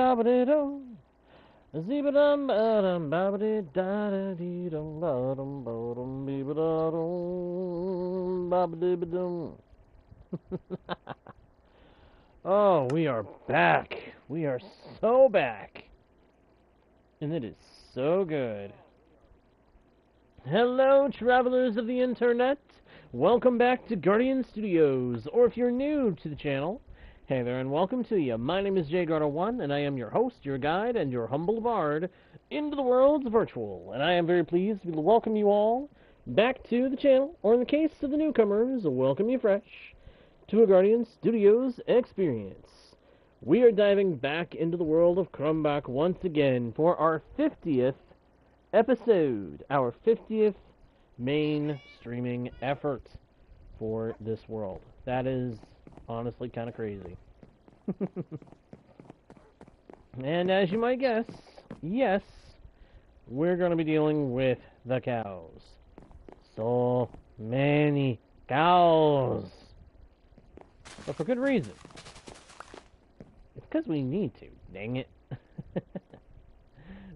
ba-ba-dee-dum. Zee-ba-dum, ba-dum, ba-ba-dee-da-da-dee-dum, ba-dum, ba-dum, bee-ba-da-dum, ba-ba-dee-ba-dum. Oh, we are back. We are so back. And it is so good. Hello, travelers of the internet. Welcome back to Guardian Studios. Or if you're new to the channel, hey there and welcome to you. My name is JGardo1, and I am your host, your guide, and your humble bard into the worlds virtual. And I am very pleased to welcome you all back to the channel, or in the case of the newcomers, welcome you fresh to a Guardian Studios experience. We are diving back into the world of Crumbach once again for our 50th episode, our 50th main streaming effort for this world. That is honestly kind of crazy. And as you might guess, yes, we're going to be dealing with the cows. So many cows. But for good reason. It's because we need to, dang it.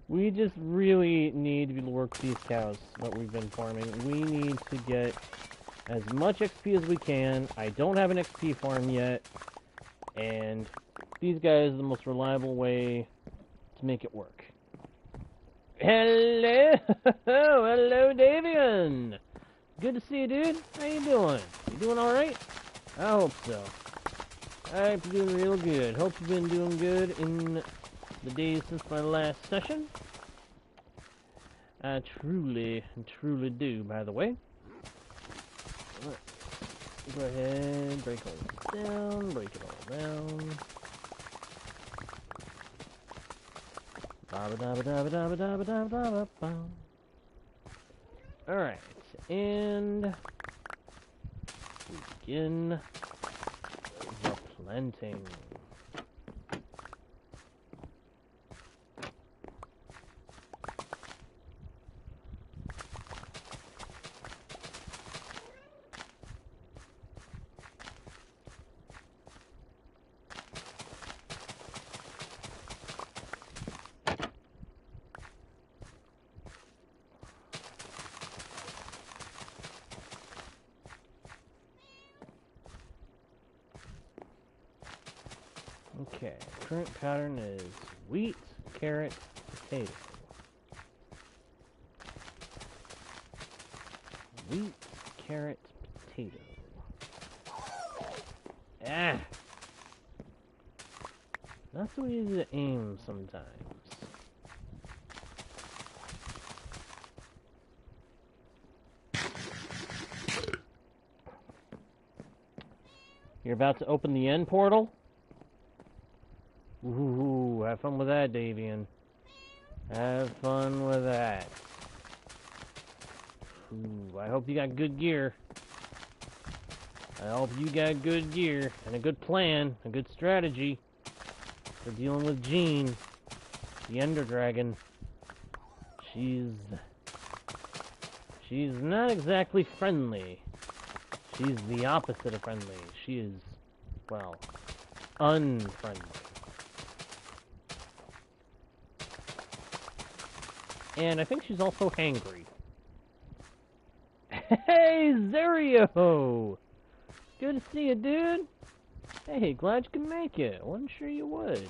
We just really need to work these cows that we've been farming. We need to get as much XP as we can. I don't have an XP farm yet, and these guys are the most reliable way to make it work. Hello! Hello, Davian! Good to see you, dude. How you doing? You doing alright? I hope so. I hope you're doing real good. Hope you've been doing good in the days since my last session. I truly do, by the way. Let's go ahead, break all this down, break it all down. Alright, and begin the planting. Okay, current pattern is wheat, carrot, potato. Wheat, carrot, potato. Ah! Not so easy to aim sometimes. You're about to open the end portal? Ooh, have fun with that, Davian. Have fun with that. Ooh, I hope you got good gear. I hope you got good gear and a good plan, a good strategy for dealing with Jean, the Ender Dragon. She's not exactly friendly. She's the opposite of friendly. She is, well, unfriendly. And I think she's also hangry. Hey, Zerio! Good to see you, dude. Hey, glad you could make it. Wasn't sure you would.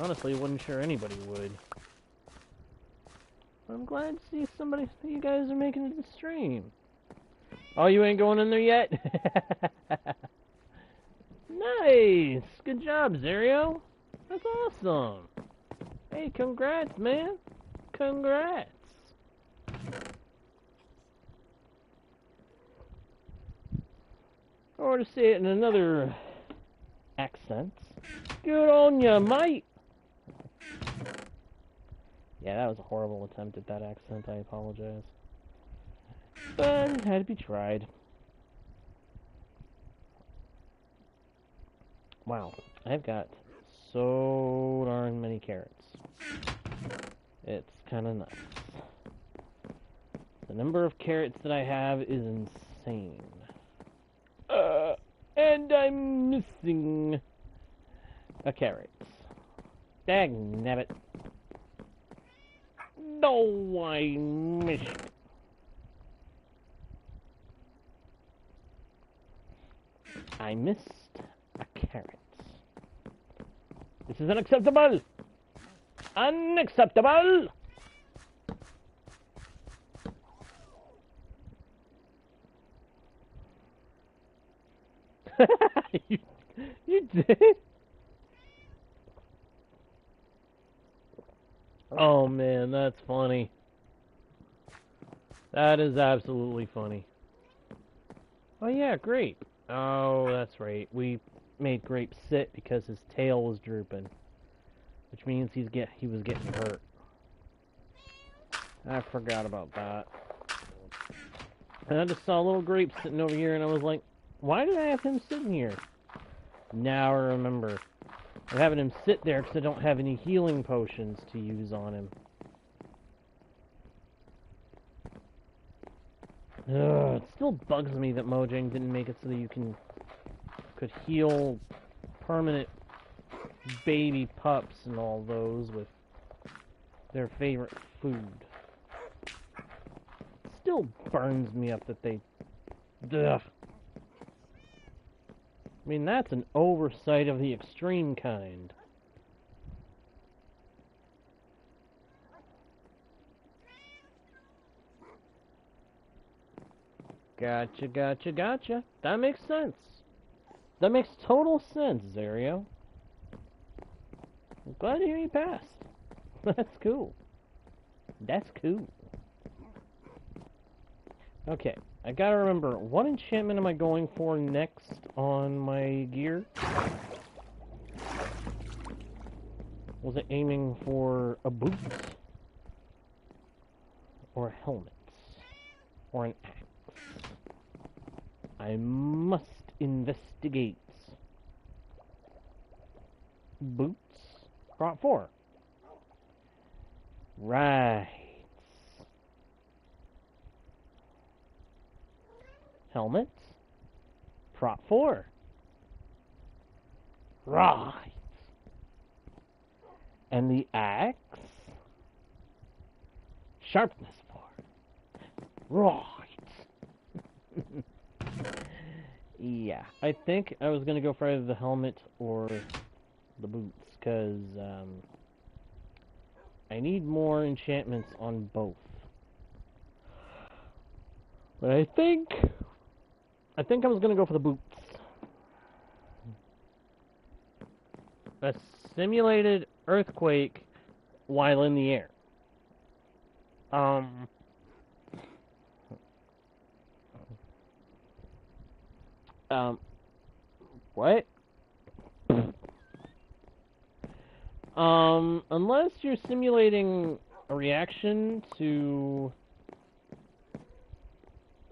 Honestly, wasn't sure anybody would. I'm glad to see somebody. You guys are making it to the stream. Oh, you ain't going in there yet? Nice! Good job, Zerio. That's awesome. Hey, congrats, man. Congrats. Or to say it in another accent. Good on ya, mate. Yeah, that was a horrible attempt at that accent. I apologize. But it had to be tried. Wow, I've got so darn many carrots. It's kind of nuts. The number of carrots that I have is insane. And I'm missing a carrot. Dagnabbit. No, I missed. I missed a carrot. This is unacceptable! Unacceptable! you did? Oh man, that's funny. That is absolutely funny. Oh yeah, Grape. Oh, that's right. We made Grape sit because his tail was drooping, which means he was getting hurt. I forgot about that. And I just saw little Grape sitting over here, and I was like, why did I have him sitting here? Now I remember. I'm having him sit there because I don't have any healing potions to use on him. Ugh, it still bugs me that Mojang didn't make it so that you could heal permanent baby pups and all those with their favorite food. It still burns me up that they... Ugh. I mean, that's an oversight of the extreme kind. Gotcha, gotcha, gotcha. That makes sense. That makes total sense, Zario. I'm glad to hear you passed. That's cool. That's cool. Okay, I gotta remember, what enchantment am I going for next on my gear? Was it aiming for a boot? Or a helmet? Or an axe? I must investigate. Boots? Prop 4. Right. Helmet? Prop 4. Right. And the axe? Sharpness 4. Right. Yeah, I think I was gonna go for either the helmet or the boots, because I need more enchantments on both. But I think I was gonna go for the boots. A simulated earthquake while in the air. What? Unless you're simulating a reaction to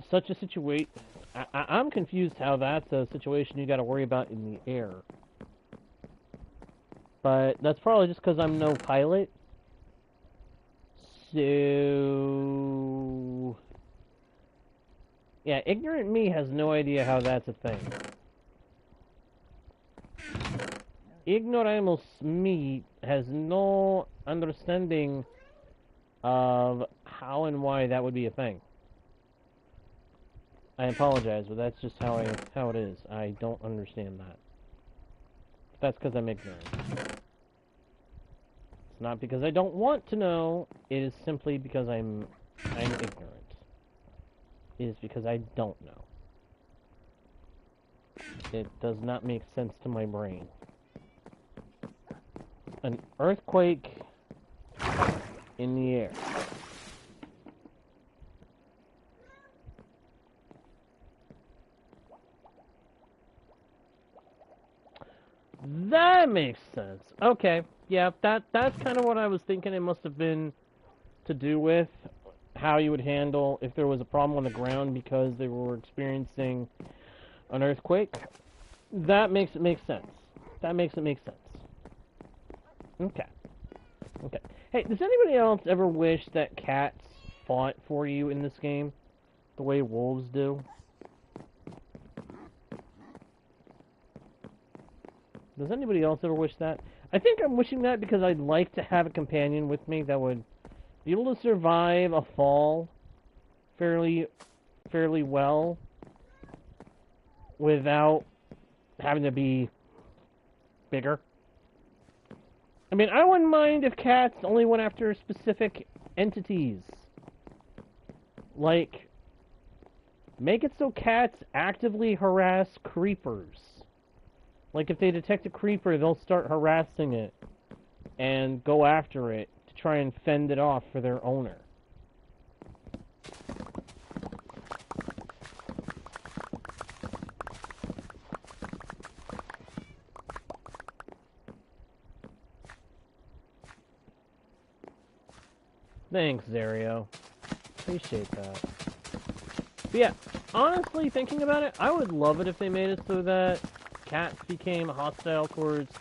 such a situation, I'm confused how that's a situation you gotta worry about in the air. But that's probably just because I'm no pilot. So... yeah, ignorant me has no idea how that's a thing. Ignoramus me has no understanding of how and why that would be a thing. I apologize, but that's just how it is. I don't understand that. That's because I'm ignorant. It's not because I don't want to know. It is simply because I'm ignorant. It is because I don't know. It does not make sense to my brain. An earthquake in the air. That makes sense. Okay, yeah, that's kind of what I was thinking it must have been to do with how you would handle if there was a problem on the ground because they were experiencing an earthquake. That makes it make sense. That makes it make sense. Okay. Okay. Hey, does anybody else ever wish that cats fought for you in this game the way wolves do? Does anybody else ever wish that? I think I'm wishing that because I'd like to have a companion with me that would be able to survive a fall fairly well without having to be bigger. I mean, I wouldn't mind if cats only went after specific entities. Like, make it so cats actively harass creepers. Like, if they detect a creeper, they'll start harassing it and go after it to try and fend it off for their owner. Thanks, Zario. Appreciate that. But yeah, honestly, thinking about it, I would love it if they made it so that cats became hostile towards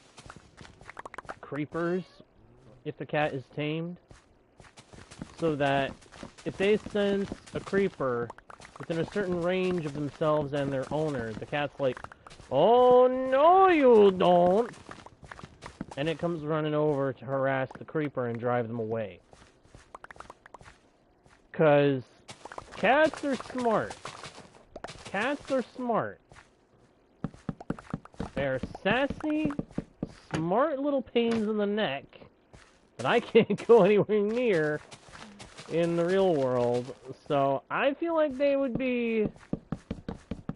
creepers if the cat is tamed. So that if they sense a creeper within a certain range of themselves and their owner, the cat's like, "Oh, no you don't!" And it comes running over to harass the creeper and drive them away. Because cats are smart. Cats are smart. They're sassy, smart little pains in the neck that I can't go anywhere near in the real world. So I feel like they would be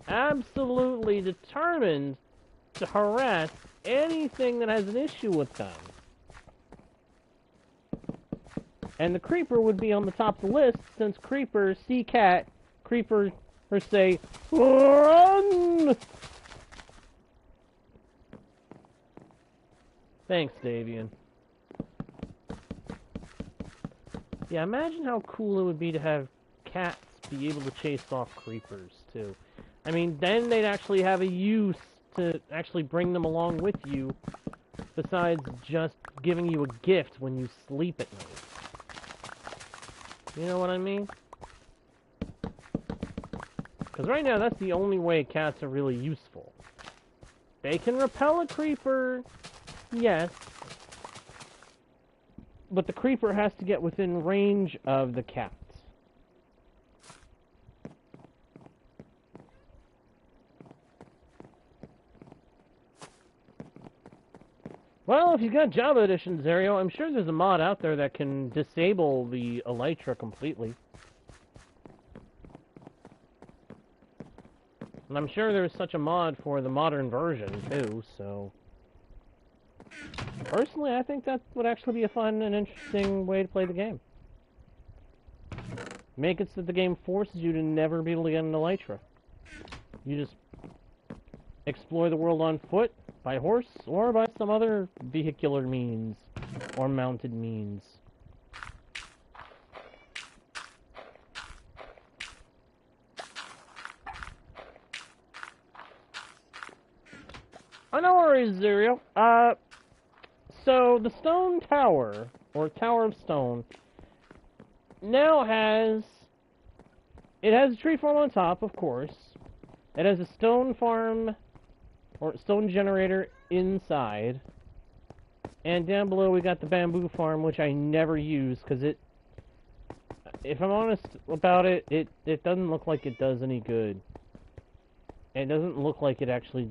absolutely determined to harass anything that has an issue with them. And the creeper would be on the top of the list, since creepers see cat, creepers say, "Run!" Thanks, Davian. Yeah, imagine how cool it would be to have cats be able to chase off creepers, too. I mean, then they'd actually have a use to actually bring them along with you, besides just giving you a gift when you sleep at night. You know what I mean? Because right now, that's the only way cats are really useful. They can repel a creeper, yes, but the creeper has to get within range of the cat. Well, if you've got Java Edition, Zario, I'm sure there's a mod out there that can disable the elytra completely. And I'm sure there's such a mod for the modern version, too, so... Personally, I think that would actually be a fun and interesting way to play the game. Make it so that the game forces you to never be able to get an elytra. You just explore the world on foot, by horse, or by some other vehicular means, or mounted means. Oh, no worries, Zario. So the stone tower, or Tower of Stone, now has... It has a tree farm on top, of course. It has a stone farm, or stone generator inside. And down below we got the bamboo farm, which I never use, because it... If I'm honest about it, it doesn't look like it does any good. It doesn't look like it actually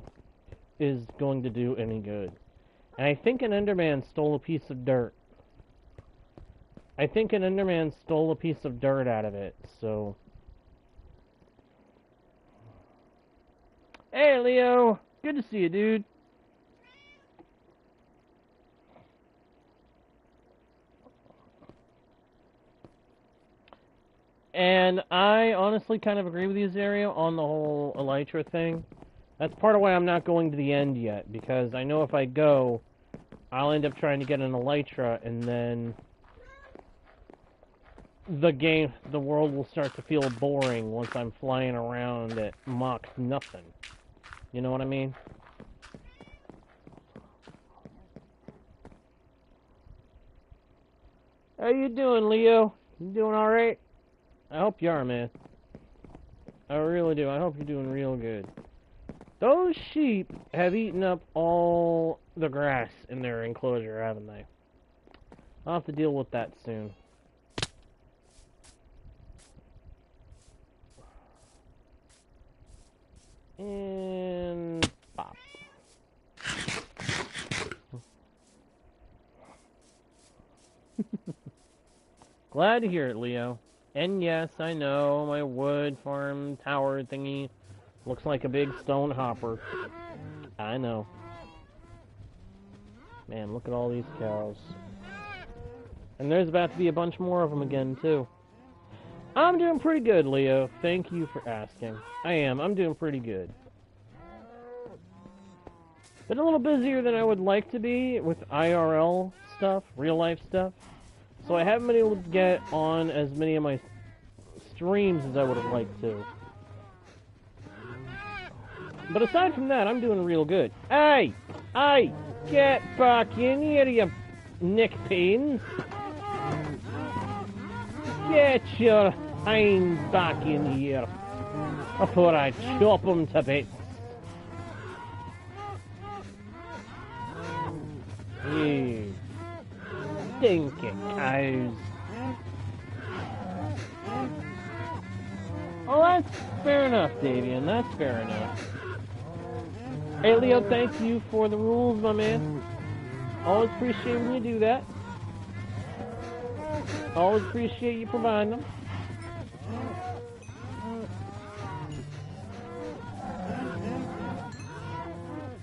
is going to do any good. And I think an Enderman stole a piece of dirt. I think an Enderman stole a piece of dirt out of it, so... Hey, Leo! Good to see you, dude. And I honestly kind of agree with you, Zario, on the whole elytra thing. That's part of why I'm not going to the end yet, because I know if I go, I'll end up trying to get an elytra, and then the world will start to feel boring once I'm flying around at Mach nothing. You know what I mean? How you doing, Leo? You doing alright? I hope you are, man. I really do. I hope you're doing real good. Those sheep have eaten up all the grass in their enclosure, haven't they? I'll have to deal with that soon. And pop. Glad to hear it, Leo. And yes, I know my wood farm tower thingy looks like a big stone hopper. I know. Man, look at all these cows. And there's about to be a bunch more of them again, too. I'm doing pretty good, Leo. Thank you for asking. I am. I'm doing pretty good. Been a little busier than I would like to be with IRL stuff, real-life stuff. So I haven't been able to get on as many of my streams as I would have liked to. But aside from that, I'm doing real good. Hey! Hey! Get back in here, you neckpains! Get your hinds back in here before I chop them to bits. You stinky cows. Oh, that's fair enough, Davian. That's fair enough. Hey, Leo, thank you for the rules, my man. Always appreciate when you do that. Always appreciate you providing them.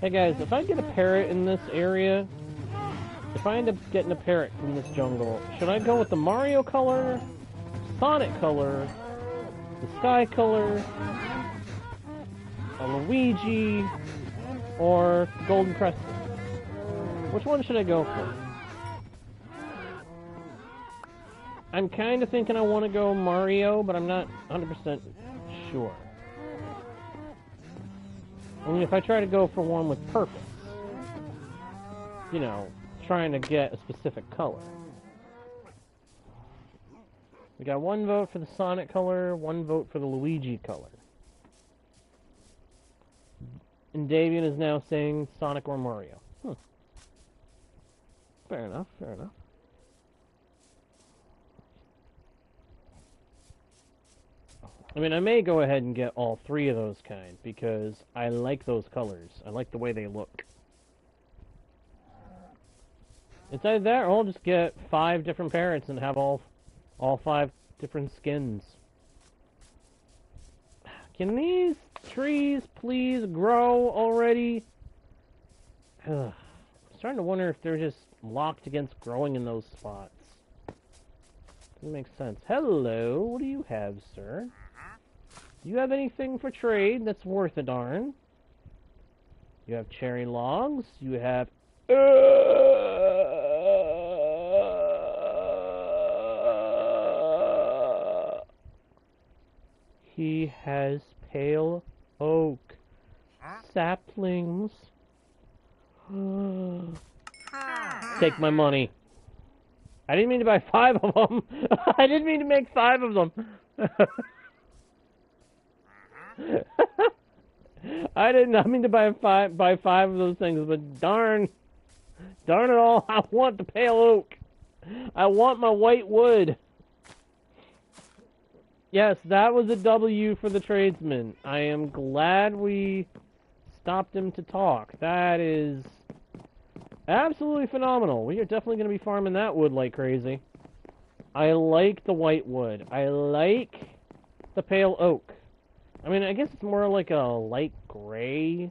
Hey guys, if I get a parrot in this area, if I end up getting a parrot from this jungle, should I go with the Mario color, Sonic color, the Sky color, a Luigi, or Golden Crescent? Which one should I go for? I'm kind of thinking I want to go Mario, but I'm not 100% sure. I mean, if I try to go for one with purpose, you know, trying to get a specific color. We got one vote for the Sonic color, one vote for the Luigi color. And Davian is now saying Sonic or Mario. Fair enough, fair enough. I mean, I may go ahead and get all three of those kind, because I like those colors. I like the way they look. It's either that, or I'll just get 5 different parrots and have all 5 different skins. Can these trees please grow already? I'm starting to wonder if they're just locked against growing in those spots. Doesn't make sense. Hello, what do you have, sir? Do you have anything for trade that's worth a darn? You have cherry logs. You have... He has pale oak saplings. Take my money. I didn't mean to buy 5 of them. I didn't mean to make 5 of them. I did not mean to buy 5 of those things, but darn it all, I want the pale oak. I want my white wood. Yes, that was a W for the tradesman. I am glad we stopped him to talk. That is absolutely phenomenal. We are definitely going to be farming that wood like crazy. I like the white wood. I like the pale oak. I mean, I guess it's more like a light gray,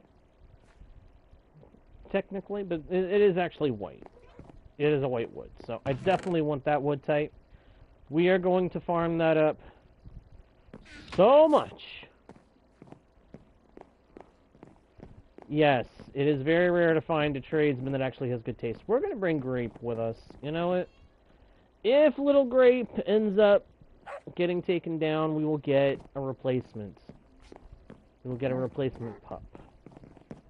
technically, but it is actually white. It is a white wood, so I definitely want that wood type. We are going to farm that up so much. Yes, it is very rare to find a tradesman that actually has good taste. We're going to bring Grape with us. You know what? If little Grape ends up getting taken down, we will get a replacement. We will get a replacement pup.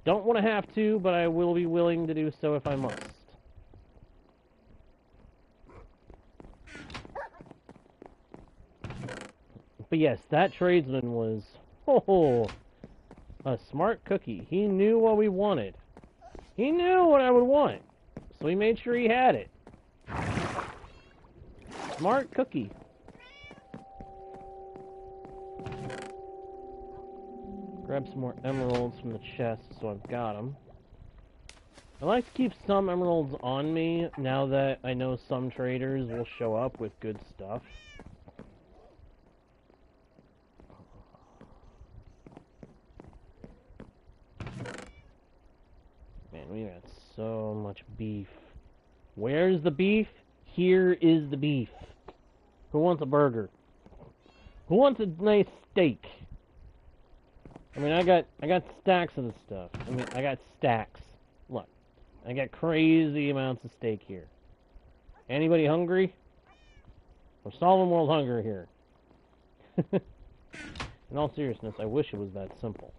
Don't want to have to, but I will be willing to do so if I must. But yes, that tradesman was a smart cookie. He knew what we wanted. He knew what I would want, so he made sure he had it. Smart cookie. Grab some more emeralds from the chest so I've got them. I like to keep some emeralds on me now that I know some traders will show up with good stuff. Man, we got so much beef. Where's the beef? Here is the beef. Who wants a burger? Who wants a nice steak? I mean, I got stacks of the stuff. I mean, I got stacks. Look, I got crazy amounts of steak here. Anybody hungry? We're solving world hunger here. In all seriousness, I wish it was that simple.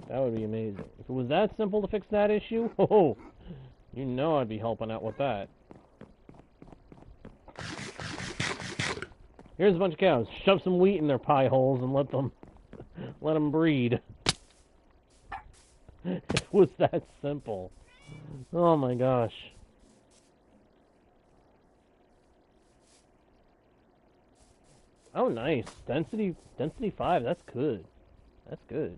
That would be amazing. If it was that simple to fix that issue, oh, you know I'd be helping out with that. Here's a bunch of cows. Shove some wheat in their pie holes and let them breed. It was that simple. Oh my gosh. Oh, nice. Density 5. That's good. That's good.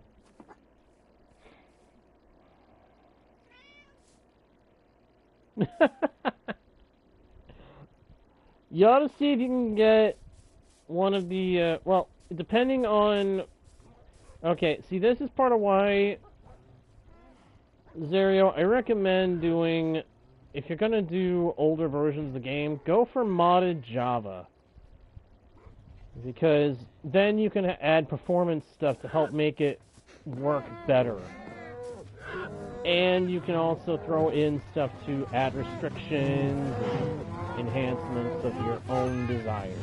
You ought to see if you can get one of the, well, depending on... Okay, see, this is part of why, Zario, I recommend doing, if you're going to do older versions of the game, go for modded Java. Because then you can add performance stuff to help make it work better. And you can also throw in stuff to add restrictions and enhancements of your own desires.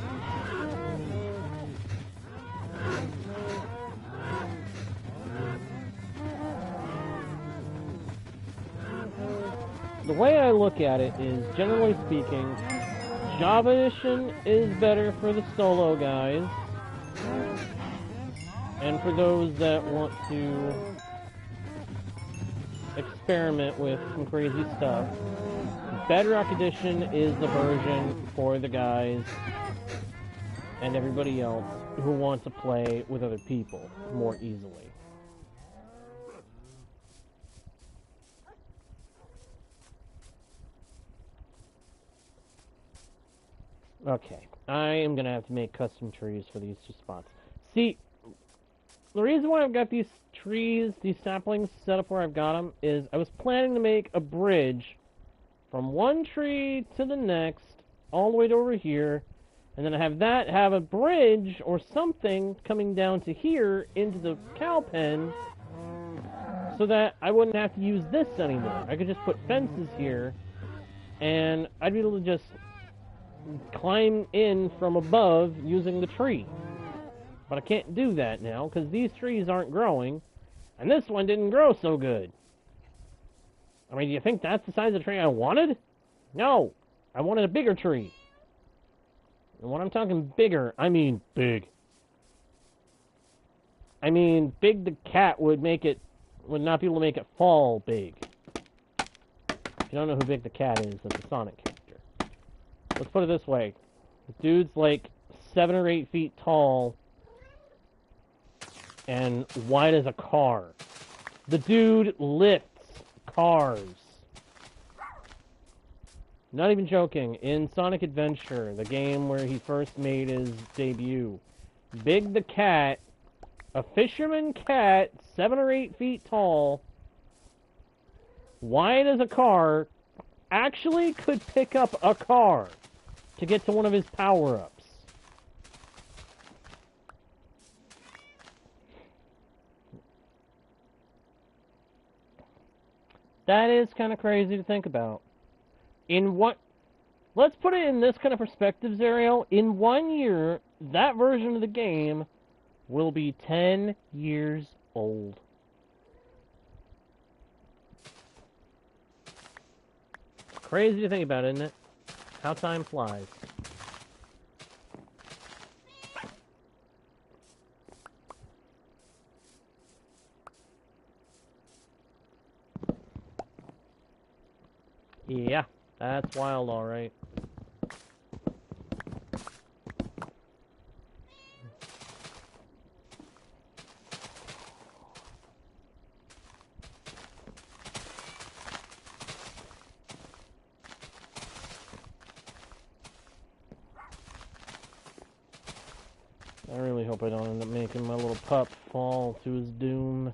The way I look at it is, generally speaking, Java Edition is better for the solo guys, and for those that want to experiment with some crazy stuff. Bedrock Edition is the version for the guys and everybody else who want to play with other people more easily. Okay, I am going to have to make custom trees for these two spots. See, the reason why I've got these trees, these saplings set up where I've got them, is I was planning to make a bridge from one tree to the next, all the way to over here, and then I have that have a bridge or something coming down to here into the cow pen, so that I wouldn't have to use this anymore. I could just put fences here, and I'd be able to just climb in from above using the tree. But I can't do that now, because these trees aren't growing, and this one didn't grow so good. I mean, do you think that's the size of the tree I wanted? No! I wanted a bigger tree. And when I'm talking bigger, I mean big. I mean, Big the Cat would not be able to make it fall big. If you don't know who Big the Cat is, that's a Sonic character. Let's put it this way. The dude's like 7 or 8 feet tall and wide as a car. The dude lifts cars. Not even joking. In Sonic Adventure, the game where he first made his debut, Big the Cat, a fisherman cat, 7 or 8 feet tall, wide as a car, actually could pick up a car to get to one of his power-ups. That is kind of crazy to think about. Let's put it in this kind of perspective, Zario. In 1 year, that version of the game will be 10 years old. Crazy to think about, isn't it? How time flies. Yeah, that's wild, alright. I really hope I don't end up making my little pup fall to his doom.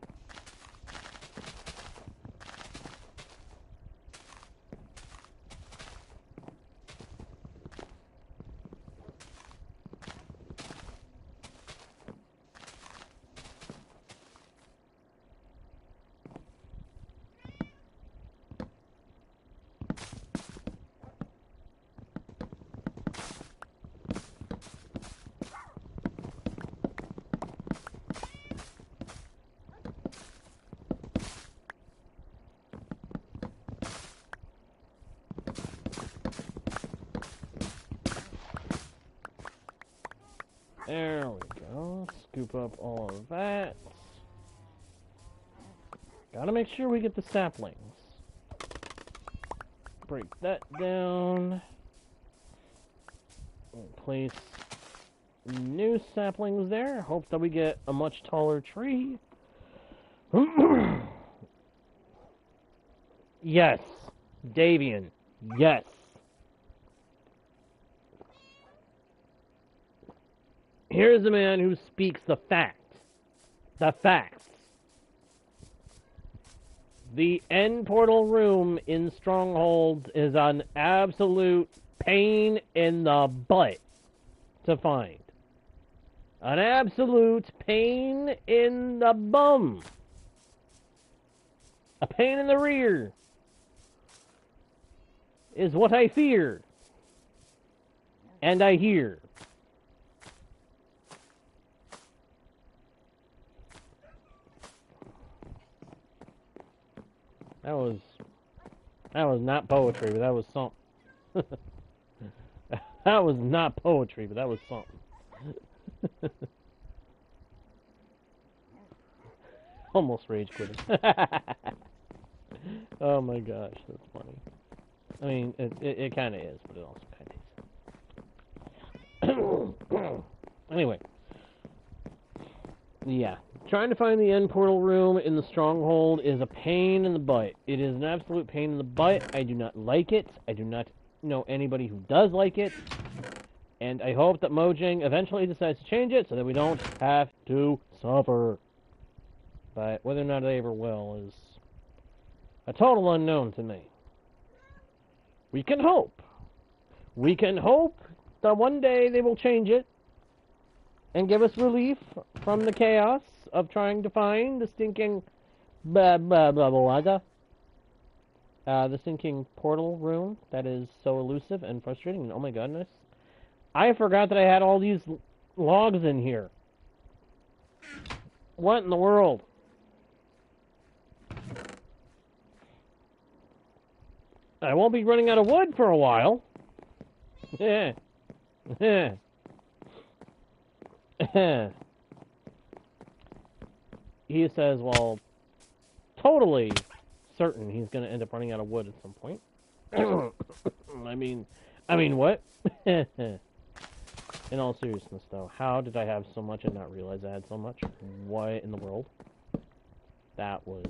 There we go. Scoop up all of that. Gotta make sure we get the saplings. Break that down. Place new saplings there. Hope that we get a much taller tree. Yes. Davian. Yes. Here's a man who speaks the fact. The facts. The end portal room in Strongholds is an absolute pain in the butt to find. An absolute pain in the bum. A pain in the rear is what I fear. And I hear. That was not poetry, but that was something. That was not poetry, but that was something. Almost rage quitted. Oh my gosh, that's funny. I mean, it kind of is, but it also kind of isn't. Anyway. Yeah. Trying to find the end portal room in the Stronghold is a pain in the butt. It is an absolute pain in the butt. I do not like it. I do not know anybody who does like it. And I hope that Mojang eventually decides to change it so that we don't have to suffer. But whether or not they ever will is a total unknown to me. We can hope. We can hope that one day they will change it and give us relief from the chaos of trying to find the stinking the stinking portal room that is so elusive and frustrating. And oh my goodness, I forgot that I had all these logs in here. What in the world? I won't be running out of wood for a while. He says, well, totally certain he's going to end up running out of wood at some point. I mean, what? In all seriousness, though, how did I have so much and not realize I had so much? What in the world? That was...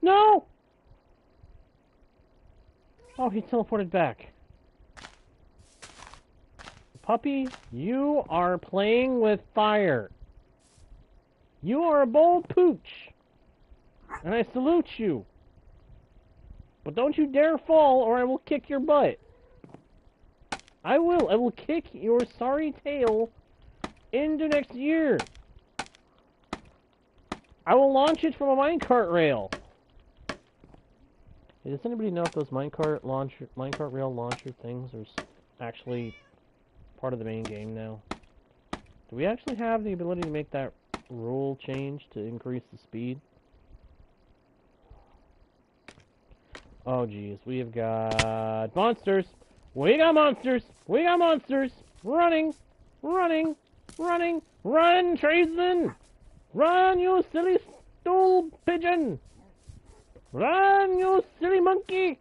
No! Oh, he teleported back. Puppy, you are playing with fire. You are a bold pooch. And I salute you. But don't you dare fall or I will kick your butt. I will. I will kick your sorry tail into next year. I will launch it from a minecart rail. Hey, does anybody know if those minecart rail launcher things are actually part of the main game now? Do we actually have the ability to make that rule change to increase the speed? Oh geez, we have got monsters. We got monsters. We got monsters. Running, running, running, run, tradesman! Run, you silly stool pigeon! Run, you silly monkey!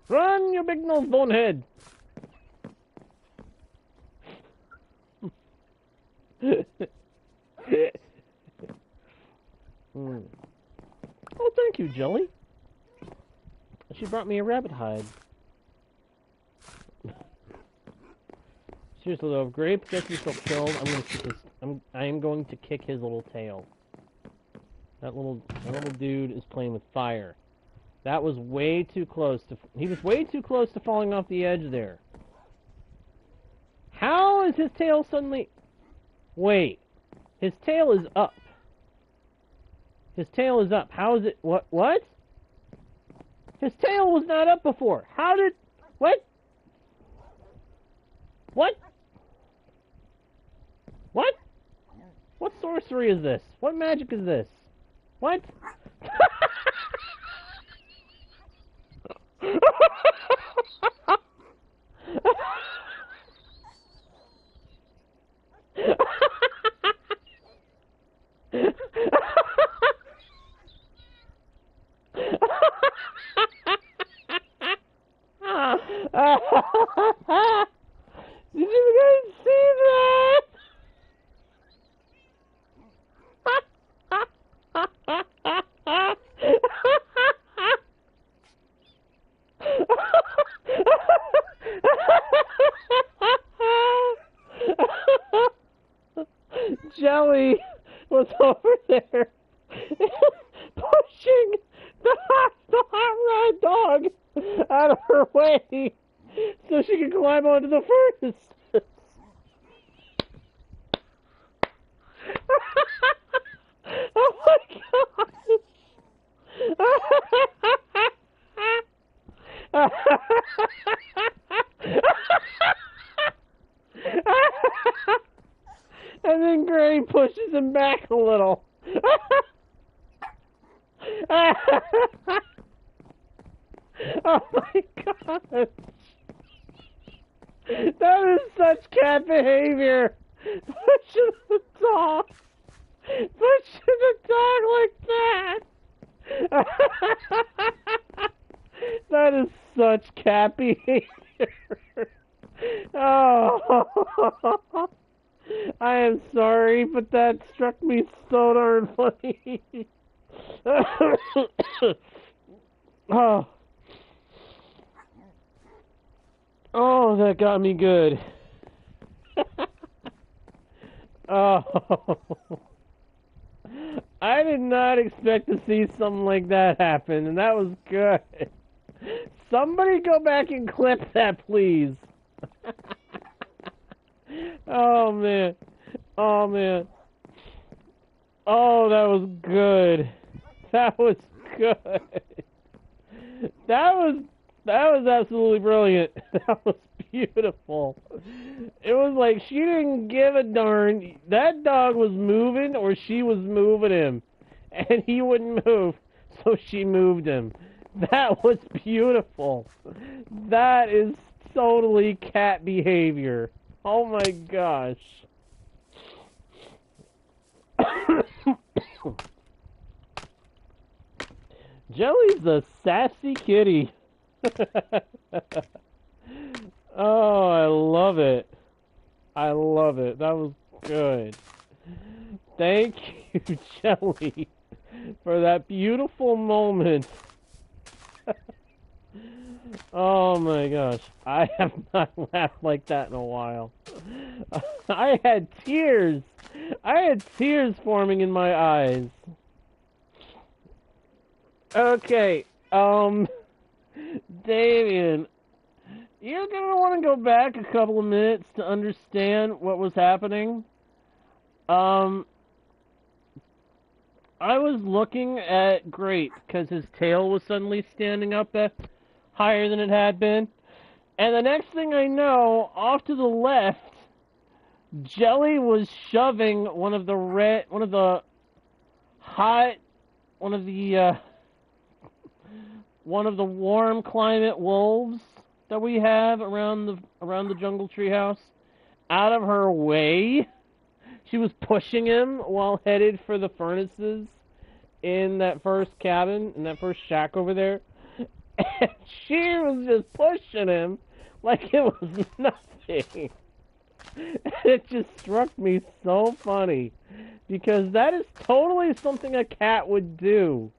Run, you big nose bonehead! Oh, thank you, Jelly. She brought me a rabbit hide. Seriously though, if Grape gets himself killed, I am going to kick his little tail. That little dude is playing with fire. That was way too close to. He was way too close to falling off the edge there. How is his tail suddenly? Wait, his tail is up. His tail is up. How is it? What? What? His tail was not up before. How did? What? What? What? What sorcery is this? What magic is this? What? Did you guys see that? Jelly was over there pushing the hot red dog out of her way so she could climb onto the furnace. Oh my gosh! And then Gray pushes him back a little. Oh my gosh! That is such cat behavior! Pushing the dog! Pushing the dog like that! That is such cat behavior! Oh! I am sorry, but that struck me so darn funny. Oh. Oh, that got me good. Oh. I did not expect to see something like that happen, and that was good. Somebody go back and clip that, please. Oh, man. Oh, man. Oh, that was good. That was good. That was absolutely brilliant. That was beautiful. It was like she didn't give a darn. That dog was moving or she was moving him. And he wouldn't move, so she moved him. That was beautiful. That is totally cat behavior. Oh my gosh. Jelly's a sassy kitty. Oh, I love it. I love it. That was good. Thank you, Jelly. for that beautiful moment. Oh my gosh, I have not laughed like that in a while. I had tears. I had tears forming in my eyes. Okay, Damien, you're gonna want to go back a couple of minutes to understand what was happening. I was looking at Grape because his tail was suddenly standing up higher than it had been. And the next thing I know, off to the left, Jelly was shoving one of the warm climate wolves that we have around the jungle treehouse out of her way. She was pushing him while headed for the furnaces in that first cabin, in that first shack over there. And she was just pushing him like it was nothing. And it just struck me so funny. Because that is totally something a cat would do.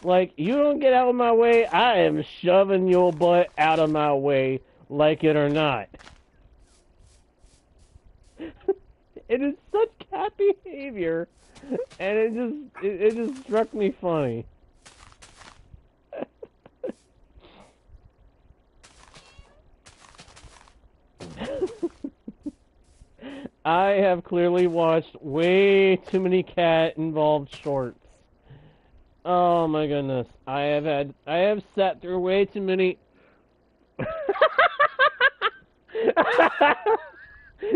Like, you don't get out of my way, I am shoving your butt out of my way, like it or not. It is such cat behavior, and it just struck me funny. I have clearly watched way too many cat-involved shorts. Oh my goodness. I have sat through way too many...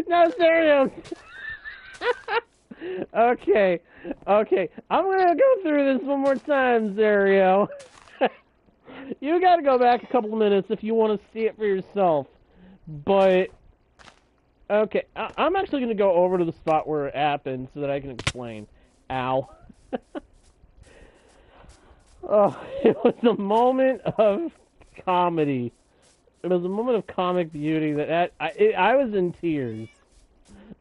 No, serious! Okay. I'm gonna go through this one more time, Zario. You gotta go back a couple of minutes if you want to see it for yourself. But... Okay, I'm actually gonna go over to the spot where it happened so that I can explain. Ow. Oh, it was a moment of comedy. It was a moment of comic beauty that I was in tears.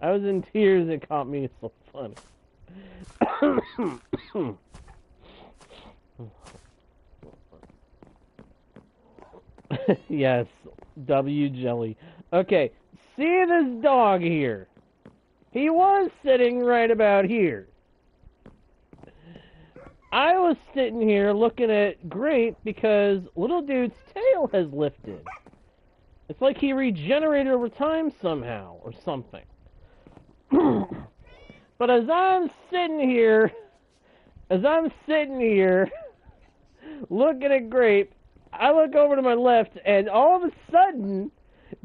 I was in tears. It caught me so funny. Yes, W Jelly. Okay, see this dog here? He was sitting right about here. I was sitting here looking at Grape because little dude's tail has lifted. It's like he regenerated over time somehow, or something. But as I'm sitting here looking at Grape, I look over to my left, and all of a sudden,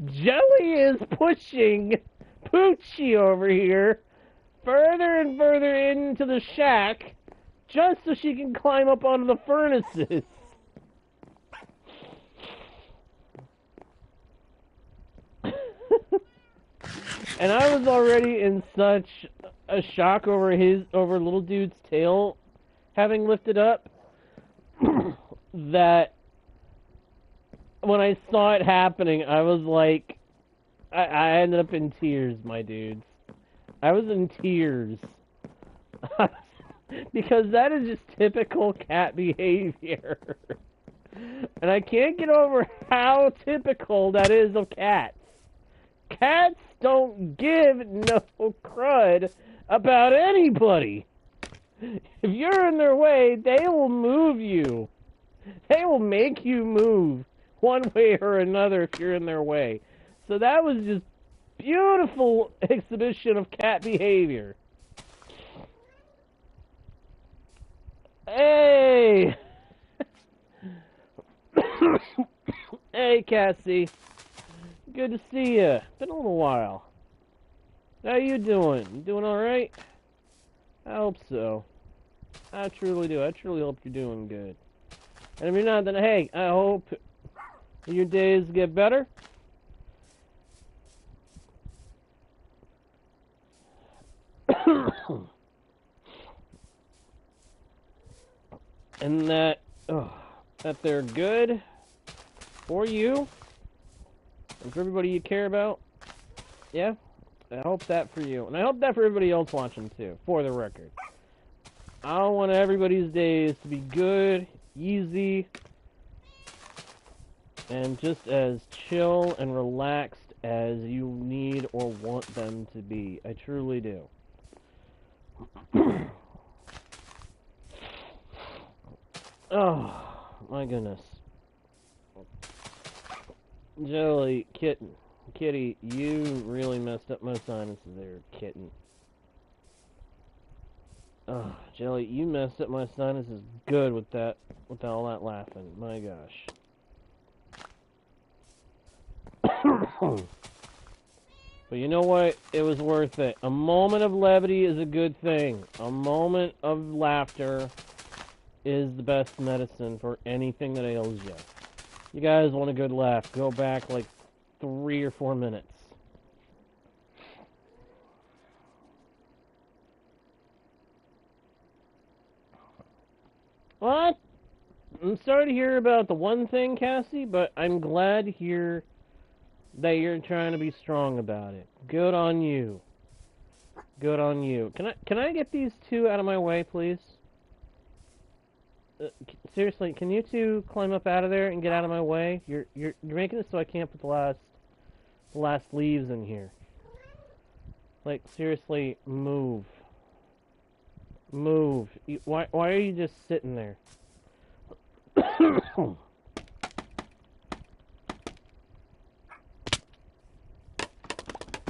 Jelly is pushing Poochie over here further and further into the shack, just so she can climb up onto the furnaces. And I was already in such a shock over little dude's tail having lifted up that when I saw it happening, I was like, I ended up in tears, my dudes. I was in tears. Because that is just typical cat behavior. And I can't get over how typical that is of cats. Cats don't give no crud about anybody. If you're in their way, they will move you. They will make you move one way or another if you're in their way. So that was just beautiful exhibition of cat behavior. Hey! Hey, Cassie. Good to see you. Been a little while. How you doing? You doing alright? I hope so. I truly do. I truly hope you're doing good. And if you're not, then hey, I hope your days get better. And that they're good for you and for everybody you care about. Yeah, I hope that for you. And I hope that for everybody else watching too, for the record. I want everybody's days to be good, easy, and just as chill and relaxed as you need or want them to be. I truly do. Oh, my goodness. Jelly, kitty, you really messed up my sinuses there, kitten. Oh, Jelly, you messed up my sinuses good with all that laughing. My gosh. But you know what? It was worth it. A moment of levity is a good thing. A moment of laughter is the best medicine for anything that ails you. You guys want a good laugh, go back like 3 or 4 minutes. What? I'm sorry to hear about the one thing, Cassie, but I'm glad to hear that you're trying to be strong about it. Good on you. Good on you. Can I get these two out of my way, please? Seriously, can you two climb up out of there and get out of my way? You're making it so I can't put the last leaves in here. Like, seriously, move. Move. Why are you just sitting there? Well,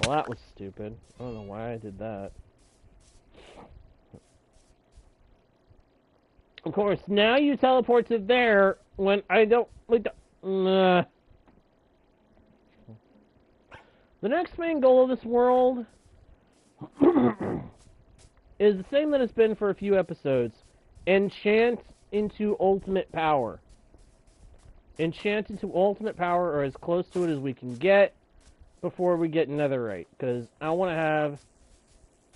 that was stupid. I don't know why I did that. Of course, now you teleport to there when I don't... Like, the next main goal of this world is the same that it's been for a few episodes. Enchant into ultimate power. Enchant into ultimate power, or as close to it as we can get before we get netherite. Because I want to have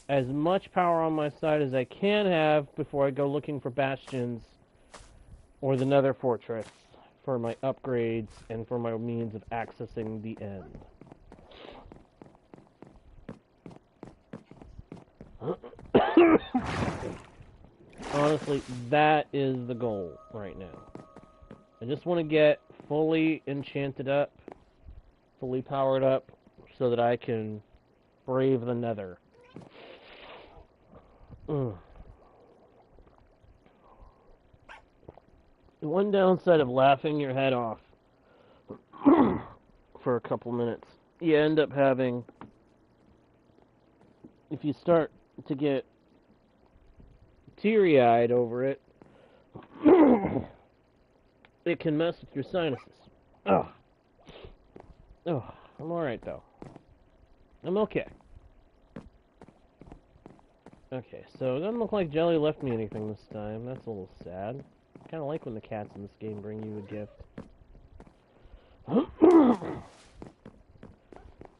as much power on my side as I can have before I go looking for bastions or the nether fortress for my upgrades and for my means of accessing the end. Honestly, that is the goal right now. I just want to get fully enchanted up, fully powered up, so that I can brave the nether. The one downside of laughing your head off for a couple minutes, you end up having, if you start to get teary-eyed over it, it can mess with your sinuses. Oh, I'm alright though. I'm okay. Okay, so it doesn't look like Jelly left me anything this time. That's a little sad. I kind of like when the cats in this game bring you a gift.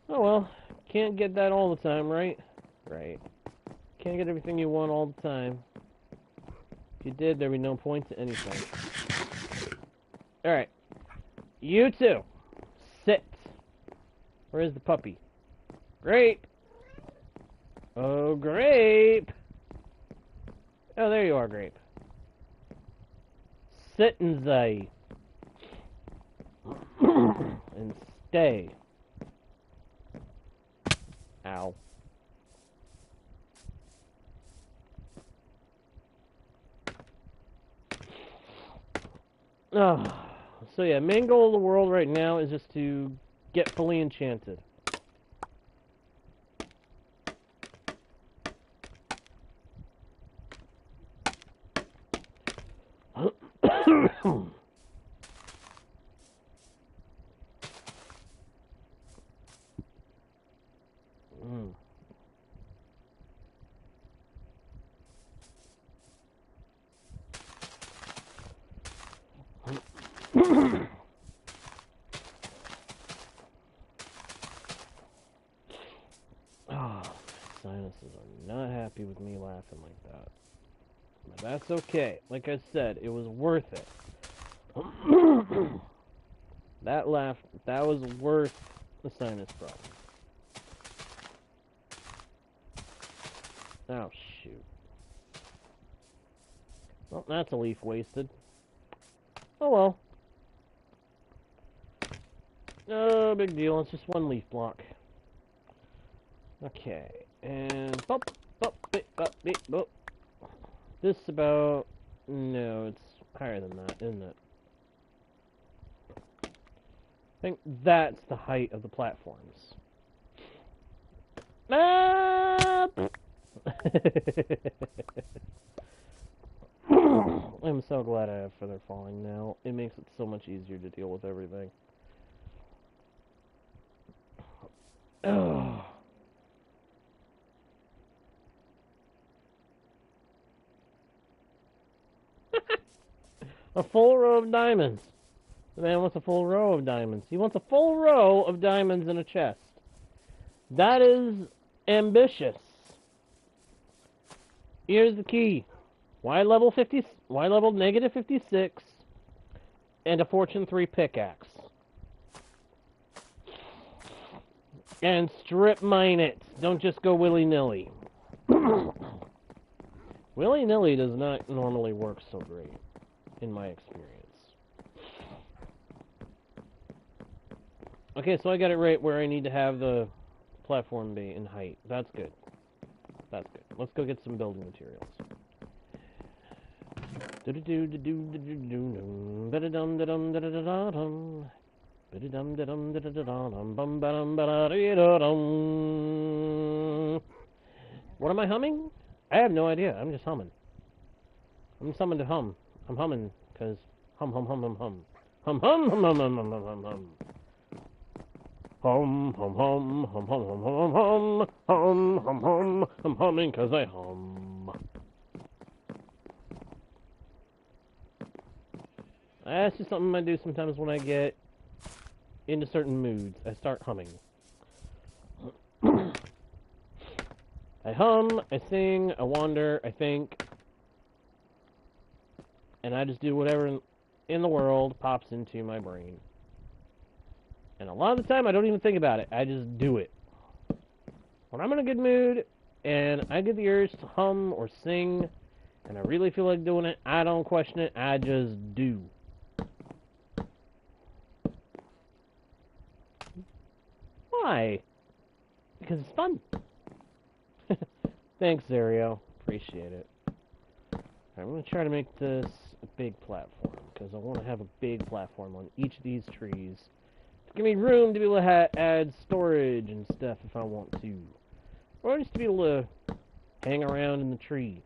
Oh well, can't get that all the time, right? Right. Can't get everything you want all the time. If you did, there'd be no point to anything. Alright. You two. Sit. Where is the puppy? Grape! Oh, Grape! Oh, there you are, Grape. Sit and say. And stay. Ow. Oh. So yeah, main goal of the world right now is just to get fully enchanted. Sinuses are not happy with me laughing like that. But that's okay. Like I said, it was worth it. That laugh, that was worth the sinus problem. Oh, shoot. Well, that's a leaf wasted. Oh well. No big deal, it's just one leaf block. Okay, and bop, bop, beep, bop, beep, bop. This about... No, it's higher than that, isn't it? I think that's the height of the platforms. Ah! I'm so glad I have feather falling now. It makes it so much easier to deal with everything. Oh. A full row of diamonds. The man wants a full row of diamonds. He wants a full row of diamonds in a chest. That is ambitious. Here's the key. Why level negative 56 and a fortune 3 pickaxe. And strip mine it. Don't just go willy-nilly. Willy-nilly does not normally work so great, in my experience. Okay, so I got it right where I need to have the platform be in height. That's good. That's good. Let's go get some building materials. What am I humming? I have no idea. I'm just humming. I'm summoned to hum. I'm humming because hum hum hum hum hum. Hum hum hum hum hum hum hum hum. Hum hum hum hum hum hum hum hum hum hum hum. I'm humming because I hum. That's just something I do sometimes when I get into certain moods. I start humming. I hum, I sing, I wander, I think, and I just do whatever in the world pops into my brain. And a lot of the time I don't even think about it. I just do it. When I'm in a good mood and I get the urge to hum or sing and I really feel like doing it, I don't question it. I just do. Why? Because it's fun. Thanks, Zario. Appreciate it. I'm going to try to make this a big platform, because I want to have a big platform on each of these trees to give me room to be able to add storage and stuff if I want to. Or just to be able to hang around in the tree.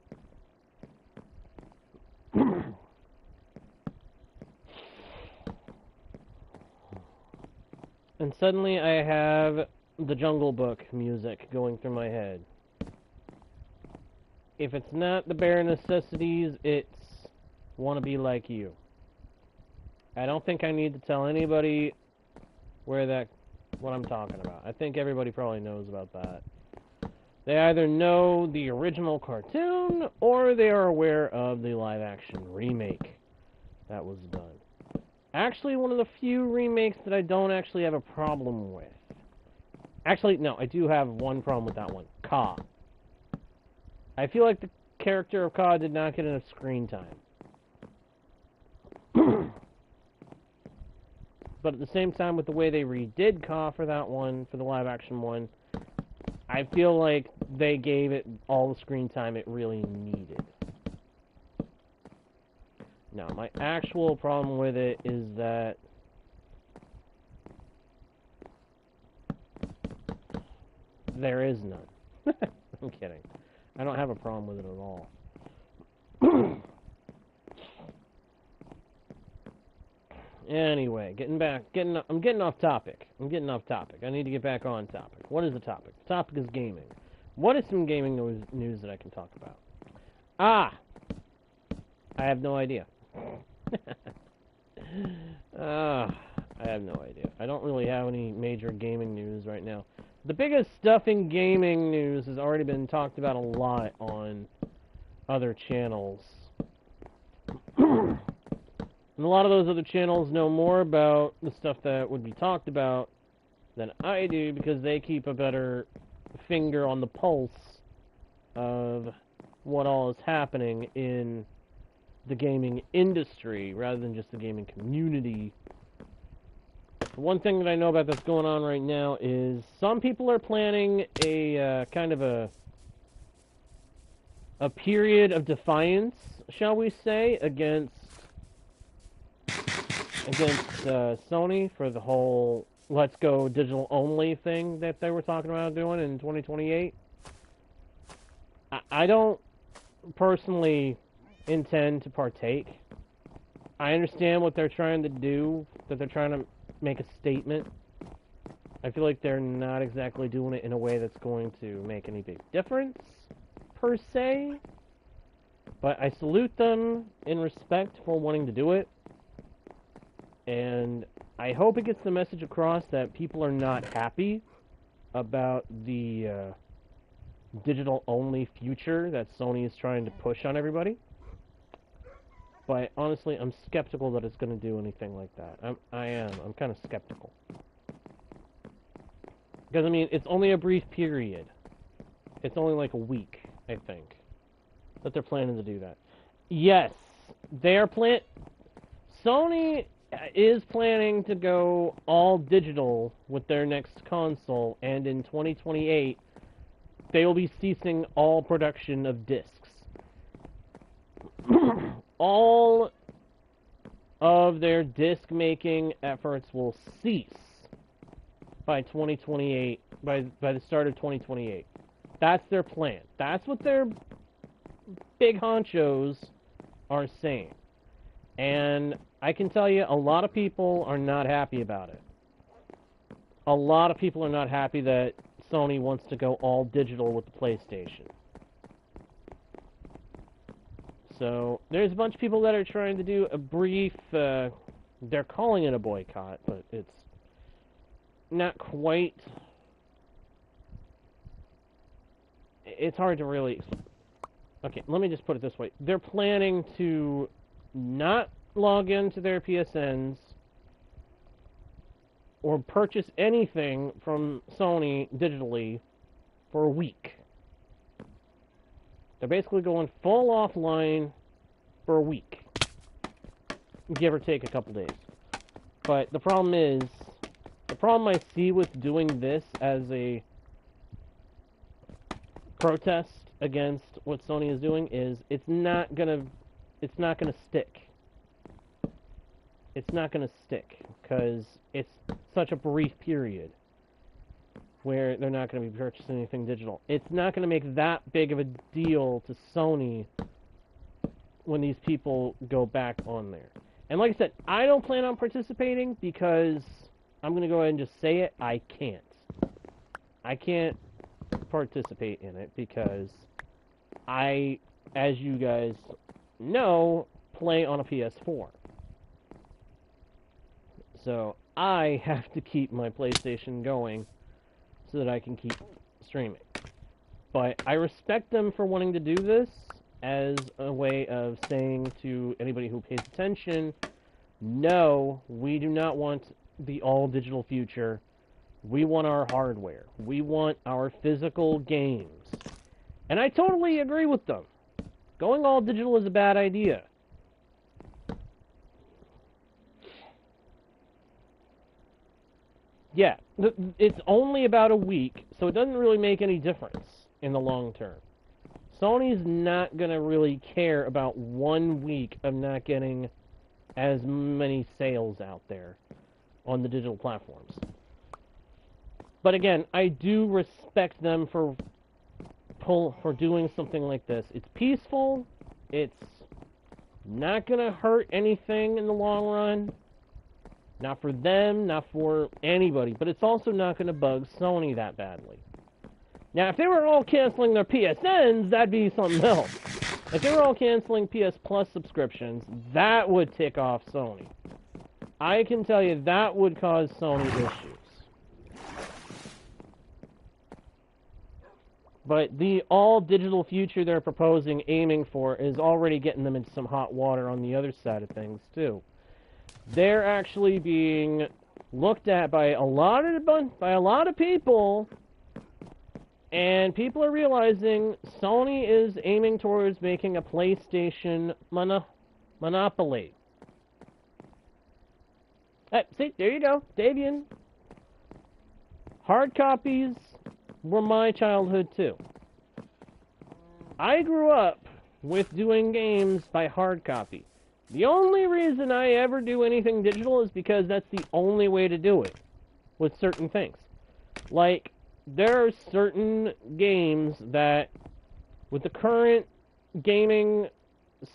And suddenly I have the Jungle Book music going through my head. If it's not the bare necessities, it's wanna be like you. I don't think I need to tell anybody what I'm talking about. I think everybody probably knows about that. They either know the original cartoon, or they are aware of the live-action remake that was done. Actually, one of the few remakes that I don't actually have a problem with. Actually, no, I do have one problem with that one. Ka. I feel like the character of Ka did not get enough screen time. But at the same time, with the way they redid Ka for that one, for the live-action one, I feel like they gave it all the screen time it really needed. Now, my actual problem with it is that there is none. I'm kidding. I don't have a problem with it at all. Anyway, I'm getting off topic. I need to get back on topic. What is the topic? The topic is gaming. What is some gaming news that I can talk about? I have no idea. I have no idea. I don't really have any major gaming news right now. The biggest stuff in gaming news has already been talked about a lot on other channels. And a lot of those other channels know more about the stuff that would be talked about than I do, because they keep a better finger on the pulse of what all is happening in the gaming industry rather than just the gaming community. One thing that I know about that's going on right now is some people are planning a kind of a period of defiance, shall we say, against Sony for the whole let's go digital only thing that they were talking about doing in 2028. I don't personally intend to partake. I understand what they're trying to do, that they're trying to make a statement. I feel like they're not exactly doing it in a way that's going to make any big difference, per se. But I salute them in respect for wanting to do it. And I hope it gets the message across that people are not happy about the digital-only future that Sony is trying to push on everybody. But honestly, I'm skeptical that it's going to do anything like that. I'm kind of skeptical. Because, I mean, it's only a brief period. It's only like a week, I think, that they're planning to do that. Yes, Sony is planning to go all digital with their next console, and in 2028, they will be ceasing all production of discs. All of their disc-making efforts will cease by 2028, by the start of 2028. That's their plan. That's what their big honchos are saying. And I can tell you, a lot of people are not happy about it. A lot of people are not happy that Sony wants to go all digital with the PlayStation. So, there's a bunch of people that are trying to do a brief, they're calling it a boycott, but it's not quite, it's hard to really, okay, let me just put it this way. They're planning to not log into their PSNs or purchase anything from Sony digitally for a week. They're basically going full offline for a week, give or take a couple days. But the problem I see with doing this as a protest against what Sony is doing is it's not gonna stick. It's not gonna stick because it's such a brief period where they're not going to be purchasing anything digital. It's not going to make that big of a deal to Sony when these people go back on there. And like I said, I don't plan on participating because I'm going to go ahead and just say it, I can't. I can't participate in it because I, as you guys know, play on a PS4. So I have to keep my PlayStation going so that I can keep streaming. But I respect them for wanting to do this as a way of saying to anybody who pays attention, no, we do not want the all-digital future. We want our hardware. We want our physical games. And I totally agree with them. Going all digital is a bad idea. Yeah, it's only about a week, so it doesn't really make any difference in the long term. Sony's not going to really care about 1 week of not getting as many sales out there on the digital platforms. But again, I do respect them for doing something like this. It's peaceful, it's not going to hurt anything in the long run. Not for them, not for anybody, but it's also not going to bug Sony that badly. Now, if they were all canceling their PSNs, that'd be something else. If they were all canceling PS Plus subscriptions, that would tick off Sony. I can tell you that would cause Sony issues. But the all-digital future they're proposing, aiming for, is already getting them into some hot water on the other side of things, too. They're actually being looked at by a lot of people, and people are realizing Sony is aiming towards making a PlayStation Monopoly. See, there you go, Davian. Hard copies were my childhood, too. I grew up with doing games by hard copy. The only reason I ever do anything digital is because that's the only way to do it with certain things. Like, there are certain games that, with the current gaming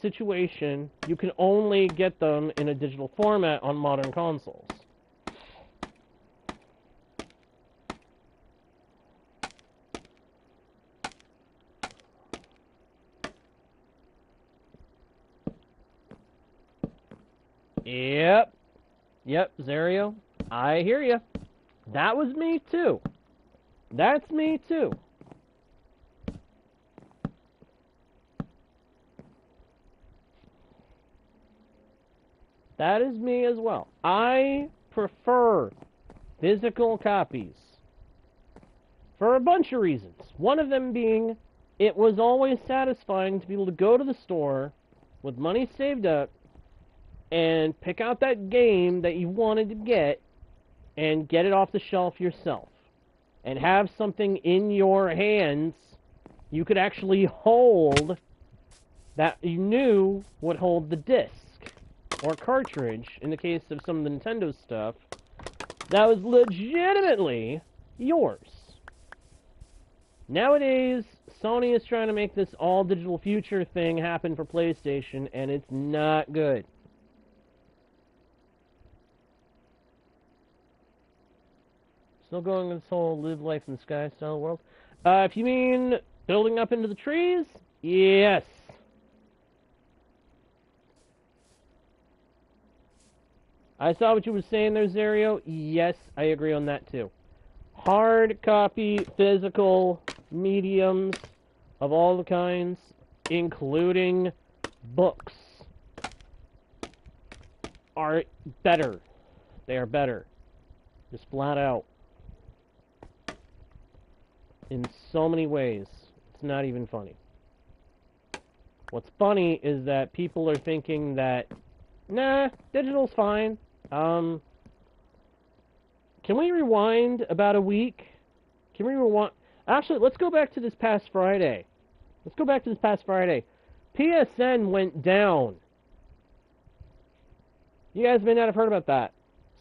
situation, you can only get them in a digital format on modern consoles. Yep, Zario, I hear you. That was me too. That's me too. That is me as well. I prefer physical copies for a bunch of reasons. One of them being, it was always satisfying to be able to go to the store with money saved up and pick out that game that you wanted to get and get it off the shelf yourself. And have something in your hands you could actually hold that you knew would hold the disc or cartridge, in the case of some of the Nintendo stuff, that was legitimately yours. Nowadays, Sony is trying to make this all-digital future thing happen for PlayStation, and it's not good. Still going with this whole live life in the sky style world. If you mean building up into the trees, yes. I saw what you were saying there, Zario. Yes, I agree on that too. Hard copy, physical, mediums of all the kinds, including books, are better. They are better. Just flat out. In so many ways. It's not even funny. What's funny is that people are thinking that, nah, digital's fine. Can we rewind about a week? Can we rewind? Actually, let's go back to this past Friday. Let's go back to this past Friday. PSN went down. You guys may not have heard about that.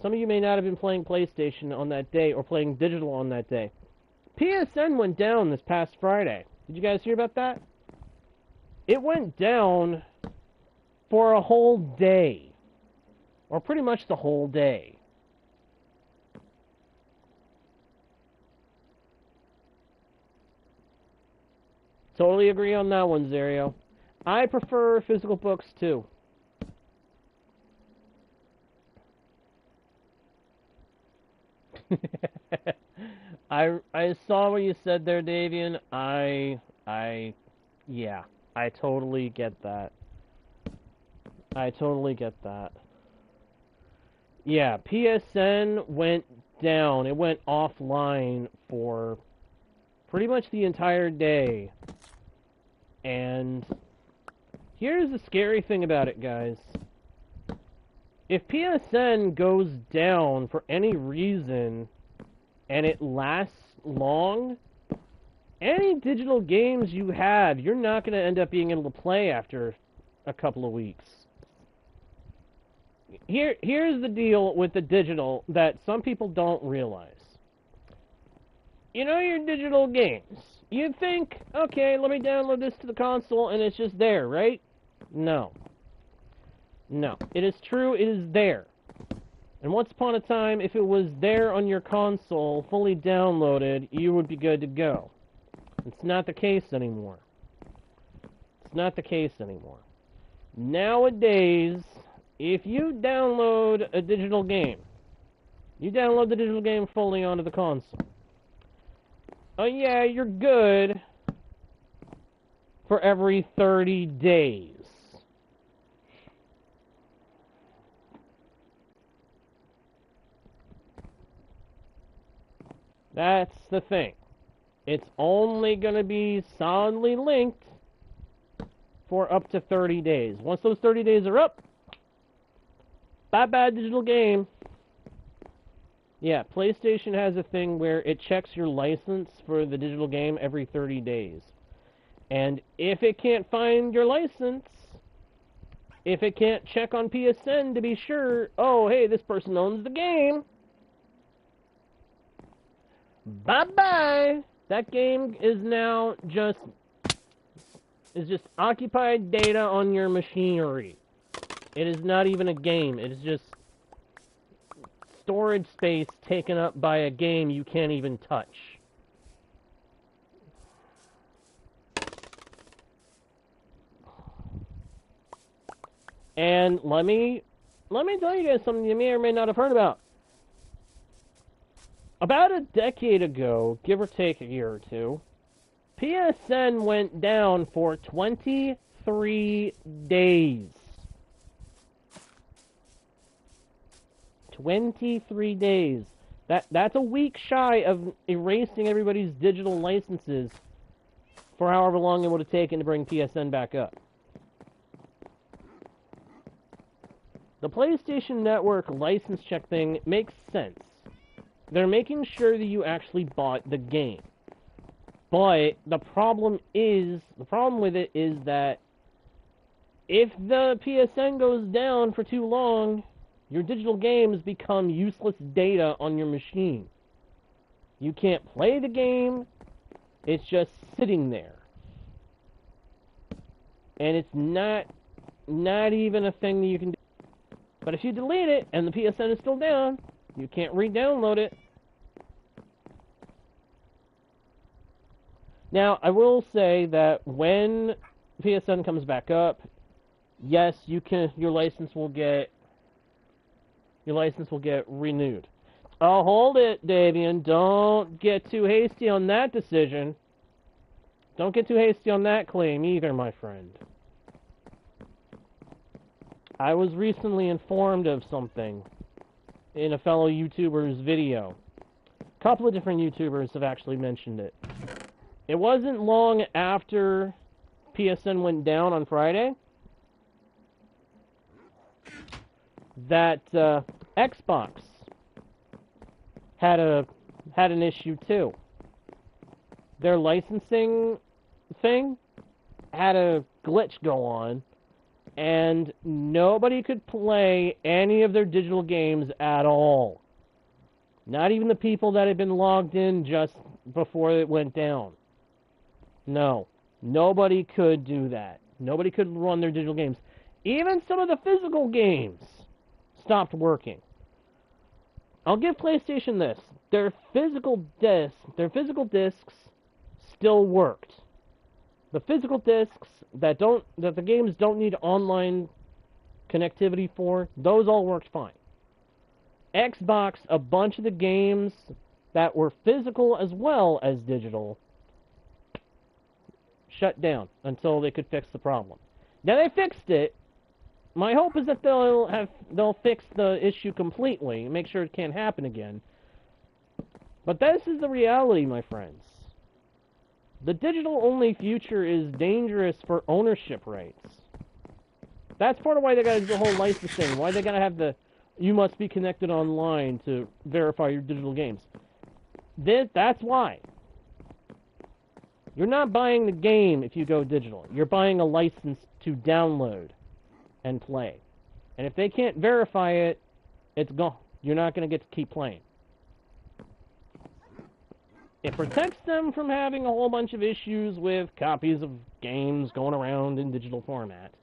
Some of you may not have been playing PlayStation on that day or playing digital on that day. PSN went down this past Friday. Did you guys hear about that? It went down for a whole day. Or pretty much the whole day. Totally agree on that one, Zario. I prefer physical books, too. I saw what you said there, Davian. Yeah, I totally get that. I totally get that. Yeah, PSN went down. It went offline for pretty much the entire day. And here's the scary thing about it, guys. If PSN goes down for any reason and it lasts long, any digital games you have, you're not going to end up being able to play after a couple of weeks. Here's the deal with the digital that some people don't realize. You know your digital games. You think, okay, let me download this to the console and it's just there, right? No. No. It is true, it is there. And once upon a time, if it was there on your console, fully downloaded, you would be good to go. It's not the case anymore. It's not the case anymore. Nowadays, if you download a digital game, you download the digital game fully onto the console. Oh yeah, you're good for every 30 days. That's the thing. It's only going to be solidly linked for up to 30 days. Once those 30 days are up, bye-bye digital game. Yeah, PlayStation has a thing where it checks your license for the digital game every 30 days. And if it can't find your license, if it can't check on PSN to be sure, oh, hey, this person owns the game, bye-bye. That game is now just occupied data on your machinery. It is not even a game. It is just storage space taken up by a game you can't even touch. And let me tell you guys something you may or may not have heard about. About a decade ago, give or take a year or two, PSN went down for 23 days. 23 days. That's a week shy of erasing everybody's digital licenses for however long it would have taken to bring PSN back up. The PlayStation Network license check thing makes sense. They're making sure that you actually bought the game. But the problem with it is that if the PSN goes down for too long, your digital games become useless data on your machine. You can't play the game, it's just sitting there. And it's not even a thing that you can do. But if you delete it and the PSN is still down, you can't re-download it. Now, I will say that when PSN comes back up, yes, your license will get renewed. Oh, hold it, Davian. Don't get too hasty on that decision. Don't get too hasty on that claim either, my friend. I was recently informed of something in a fellow YouTuber's video. A couple of different YouTubers have actually mentioned it. It wasn't long after PSN went down on Friday that Xbox had an issue too. Their licensing thing had a glitch go on, and nobody could play any of their digital games at all. Not even the people that had been logged in just before it went down. No, nobody could do that. Nobody could run their digital games. Even some of the physical games stopped working. I'll give PlayStation this. Their physical discs still worked. The physical discs that the games don't need online connectivity for, those all worked fine. Xbox, a bunch of the games that were physical as well as digital shut down until they could fix the problem. Now they fixed it. My hope is that they'll fix the issue completely and make sure it can't happen again. But this is the reality, my friends. The digital-only future is dangerous for ownership rights. That's part of why they gotta do the whole license thing. Why they gotta have the you must be connected online to verify your digital games. That's why. You're not buying the game if you go digital. You're buying a license to download and play. And if they can't verify it, it's gone. You're not going to get to keep playing. It protects them from having a whole bunch of issues with copies of games going around in digital format.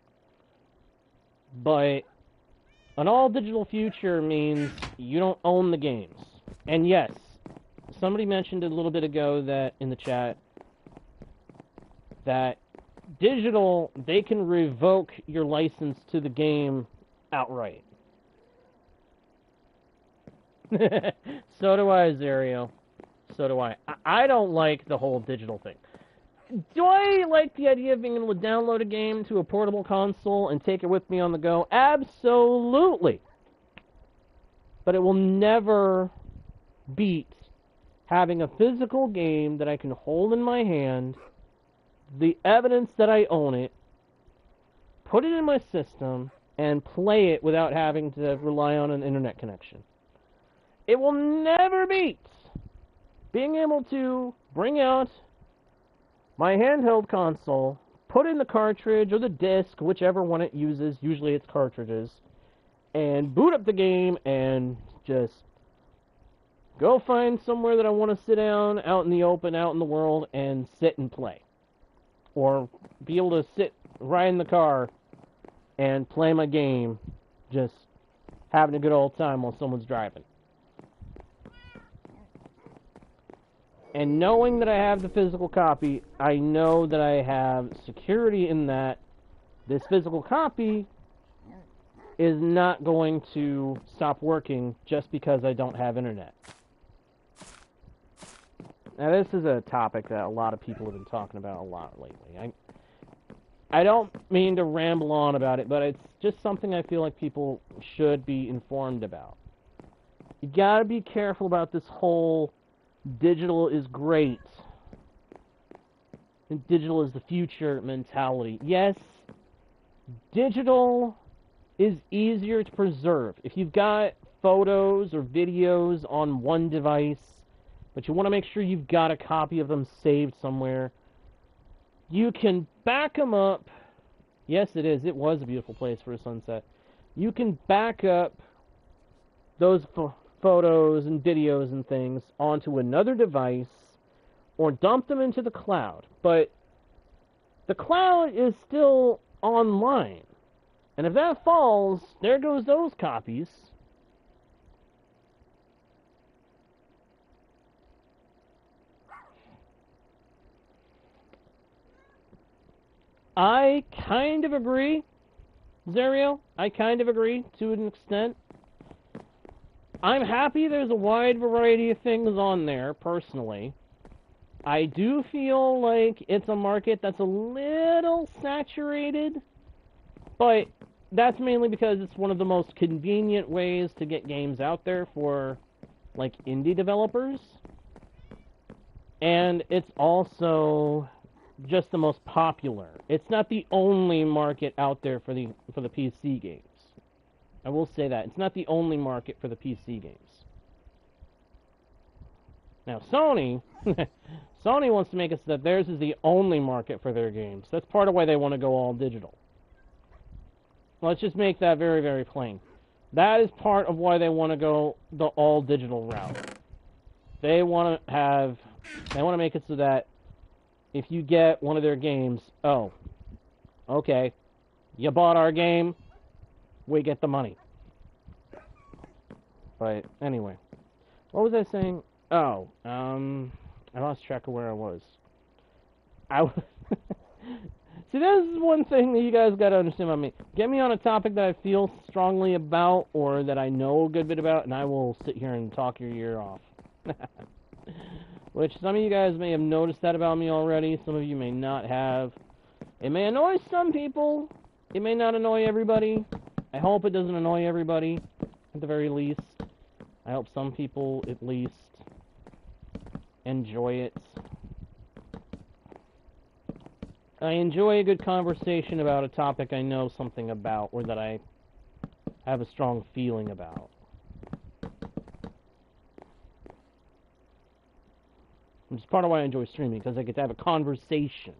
But an all-digital future means you don't own the games. And yes, somebody mentioned a little bit ago that in the chat that digital, they can revoke your license to the game outright. So do I, Zario. So do I. I don't like the whole digital thing. Do I like the idea of being able to download a game to a portable console and take it with me on the go? Absolutely. But it will never beat having a physical game that I can hold in my hand, the evidence that I own it, put it in my system, and play it without having to rely on an internet connection. It will never beat being able to bring out my handheld console, put in the cartridge or the disc, whichever one it uses, usually it's cartridges, and boot up the game and just go find somewhere that I want to sit down out in the open, out in the world, and sit and play. Or be able to sit right in the car and play my game, just having a good old time while someone's driving. And knowing that I have the physical copy, I know that I have security in that this physical copy is not going to stop working just because I don't have internet. Now, this is a topic that a lot of people have been talking about a lot lately. I don't mean to ramble on about it, but it's just something I feel like people should be informed about. You gotta be careful about this whole digital is great and digital is the future mentality. Yes, digital is easier to preserve. If you've got photos or videos on one device, but you want to make sure you've got a copy of them saved somewhere, you can back them up. Yes, it is. It was a beautiful place for a sunset. You can back up those photos and videos and things onto another device or dump them into the cloud. But the cloud is still online. And if that falls, there goes those copies. I kind of agree, Zerial. I kind of agree to an extent. I'm happy there's a wide variety of things on there, personally. I do feel like it's a market that's a little saturated, but that's mainly because it's one of the most convenient ways to get games out there for, like, indie developers. And it's also just the most popular. It's not the only market out there for the PC games. I will say that. It's not the only market for the PC games. Now, Sony wants to make it so that theirs is the only market for their games. That's part of why they want to go all digital. Let's just make that very, very plain. That is part of why they want to go the all digital route. They want to make it so that if you get one of their games, oh, okay, you bought our game, we get the money. But anyway, what was I saying? Oh, I lost track of where I was. See, this is one thing that you guys got to understand about me. Get me on a topic that I feel strongly about or that I know a good bit about, and I will sit here and talk your ear off. Which some of you guys may have noticed that about me already. Some of you may not have. It may annoy some people. It may not annoy everybody. I hope it doesn't annoy everybody, at the very least. I hope some people, at least, enjoy it. I enjoy a good conversation about a topic I know something about, or that I have a strong feeling about. Which is part of why I enjoy streaming, because I get to have a conversation.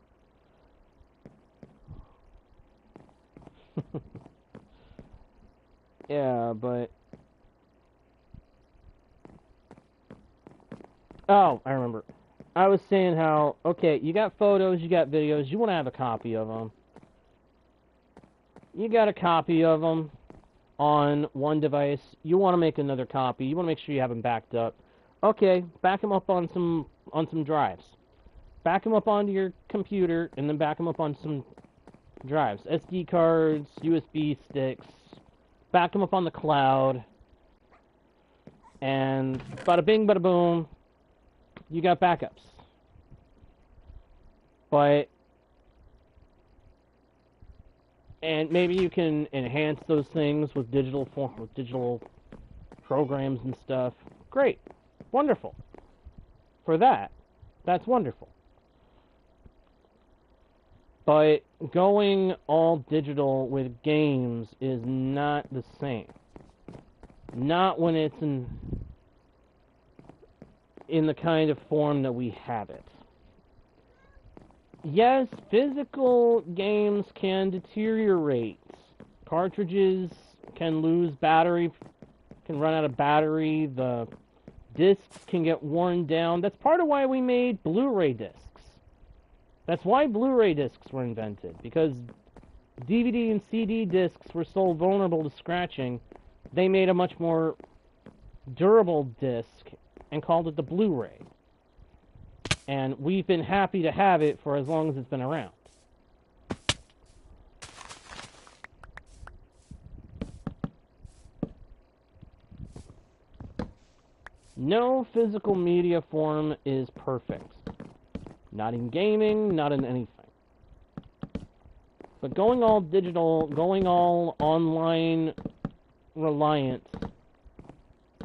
Yeah, but... Oh, I remember. I was saying how, okay, you got photos, you got videos, you want to have a copy of them. You got a copy of them on one device. You want to make another copy. You want to make sure you have them backed up. Okay, back them up on some drives. Back them up onto your computer, and then back them up on some drives. SD cards, USB sticks. Back them up on the cloud. And bada bing, bada boom. You got backups. And maybe you can enhance those things with digital programs and stuff. Great. Wonderful. For that, that's wonderful. But going all digital with games is not the same. Not when it's in the kind of form that we have it. Yes, physical games can deteriorate. Cartridges can lose battery, can run out of battery, the discs can get worn down. That's part of why we made Blu-ray discs. That's why Blu-ray discs were invented, because DVD and CD discs were so vulnerable to scratching, they made a much more durable disc and called it the Blu-ray. And we've been happy to have it for as long as it's been around. No physical media form is perfect. Not in gaming, not in anything. But going all digital, going all online reliant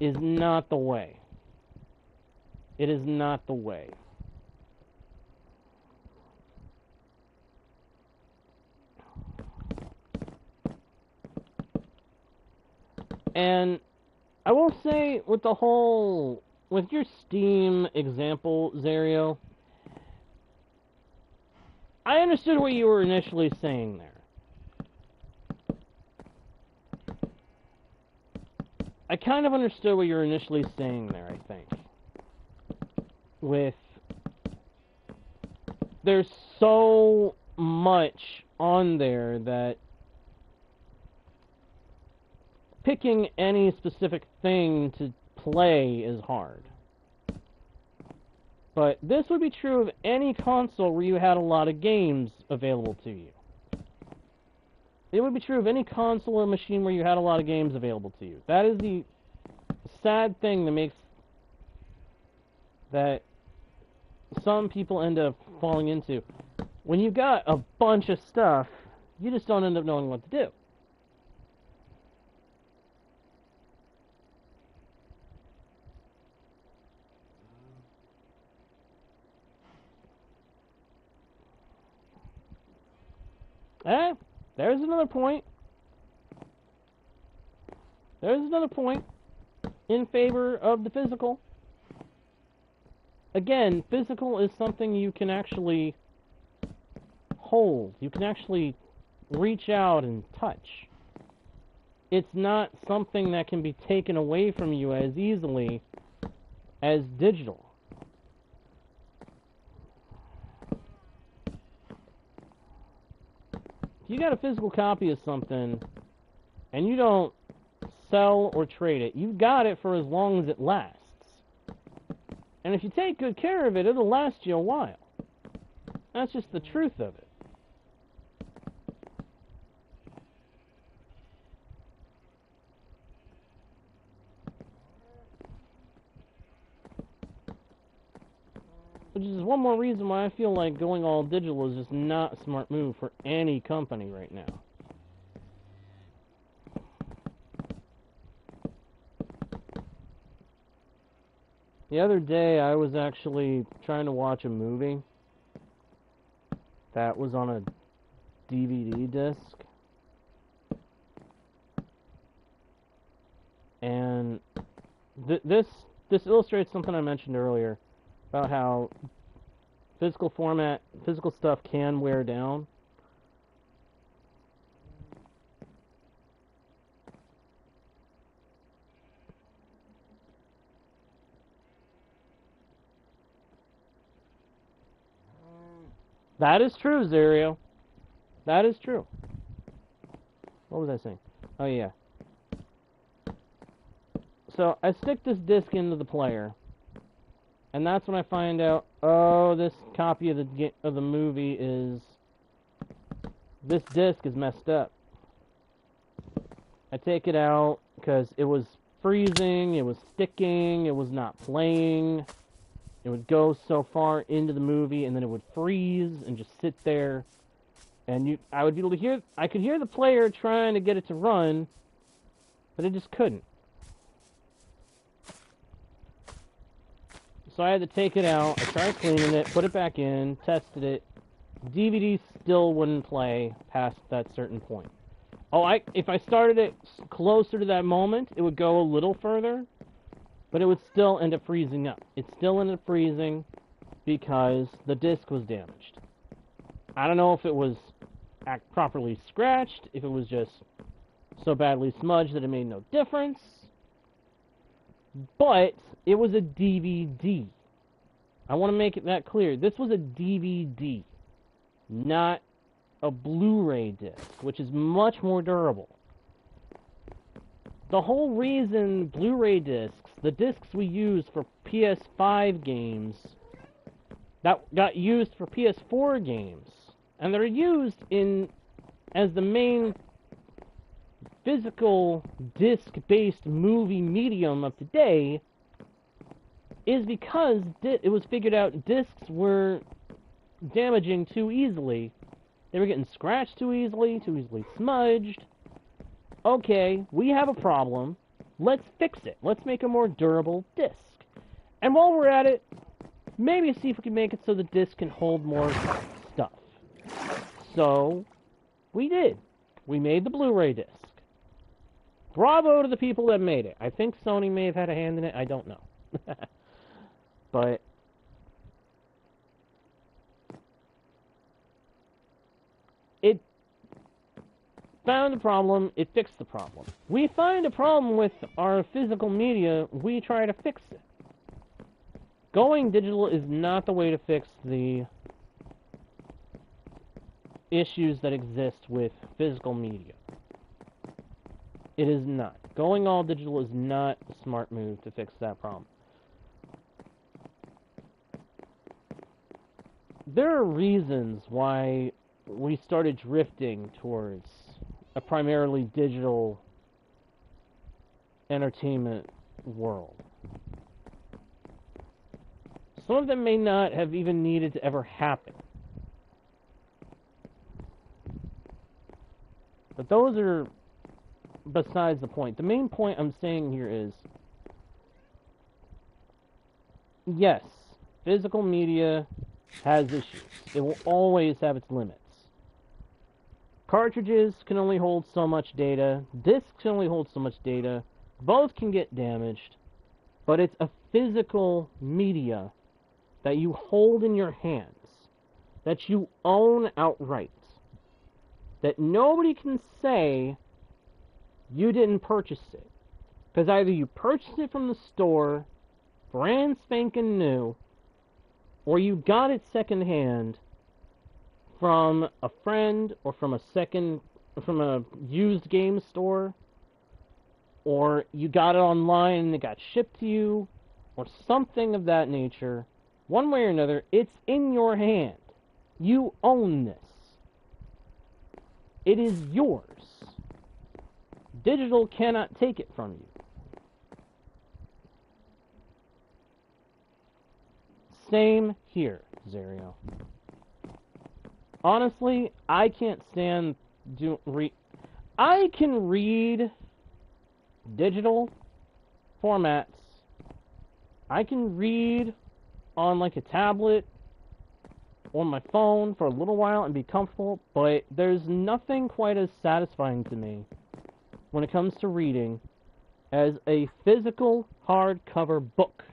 is not the way. It is not the way. And I will say, with your Steam example, Zario, I understood what you were initially saying there. I kind of understood what you were initially saying there, I think. There's so much on there that picking any specific thing to play is hard. But this would be true of any console where you had a lot of games available to you. It would be true of any console or machine where you had a lot of games available to you. That is the sad thing that makes that some people end up falling into. When you've got a bunch of stuff, you just don't end up knowing what to do. There's another point. There's another point in favor of the physical. Again, physical is something you can actually hold. You can actually reach out and touch. It's not something that can be taken away from you as easily as digital. If you got a physical copy of something and you don't sell or trade it, you've got it for as long as it lasts. And if you take good care of it, it'll last you a while. That's just the truth of it. Which is one more reason why I feel like going all digital is just not a smart move for any company right now. The other day, I was actually trying to watch a movie that was on a DVD disc. And this illustrates something I mentioned earlier about how physical stuff can wear down. That is true, Zario. That is true. What was I saying? Oh, yeah. So, I stick this disc into the player, and that's when I find out, oh, this copy of the movie is... This disc is messed up. I take it out, because it was freezing, it was sticking, it was not playing. It would go so far into the movie, and then it would freeze and just sit there. And I would be able to hear... I could hear the player trying to get it to run, but it just couldn't. So I had to take it out, I tried cleaning it, put it back in, tested it, DVD still wouldn't play past that certain point. Oh, if I started it closer to that moment, it would go a little further, but it would still end up freezing up. It still ended up freezing because the disc was damaged. I don't know if it was properly scratched, if it was just so badly smudged that it made no difference, but it was a DVD. I want to make it that clear. This was a DVD, not a Blu-ray disc, which is much more durable. The whole reason Blu-ray discs, the discs we use for PS5 games, that got used for PS4 games, and they're used as the main physical disc-based movie medium of today, is because it was figured out discs were damaging too easily. They were getting scratched too easily smudged. Okay, we have a problem. Let's fix it. Let's make a more durable disc. And while we're at it, maybe see if we can make it so the disc can hold more stuff. So, we did. We made the Blu-ray disc. Bravo to the people that made it. I think Sony may have had a hand in it. I don't know. But it found a problem, it fixed the problem. We find a problem with our physical media, we try to fix it. Going digital is not the way to fix the issues that exist with physical media. It is not. Going all digital is not a smart move to fix that problem. There are reasons why we started drifting towards a primarily digital entertainment world. Some of them may not have even needed to ever happen. But those are besides the point. The main point I'm saying here is, yes, physical media has issues. It will always have its limits. Cartridges can only hold so much data. Discs can only hold so much data. Both can get damaged. But it's a physical media that you hold in your hands, that you own outright, that nobody can say you didn't purchase it. Because either you purchased it from the store, brand spanking new, or you got it secondhand from a friend, or from a used game store, or you got it online and it got shipped to you, or something of that nature. One way or another, it's in your hand. You own this. It is yours. Digital cannot take it from you. Same here, Zario. Honestly, I can't stand I can read digital formats. I can read on like a tablet or my phone for a little while and be comfortable, but there's nothing quite as satisfying to me when it comes to reading as a physical hardcover book.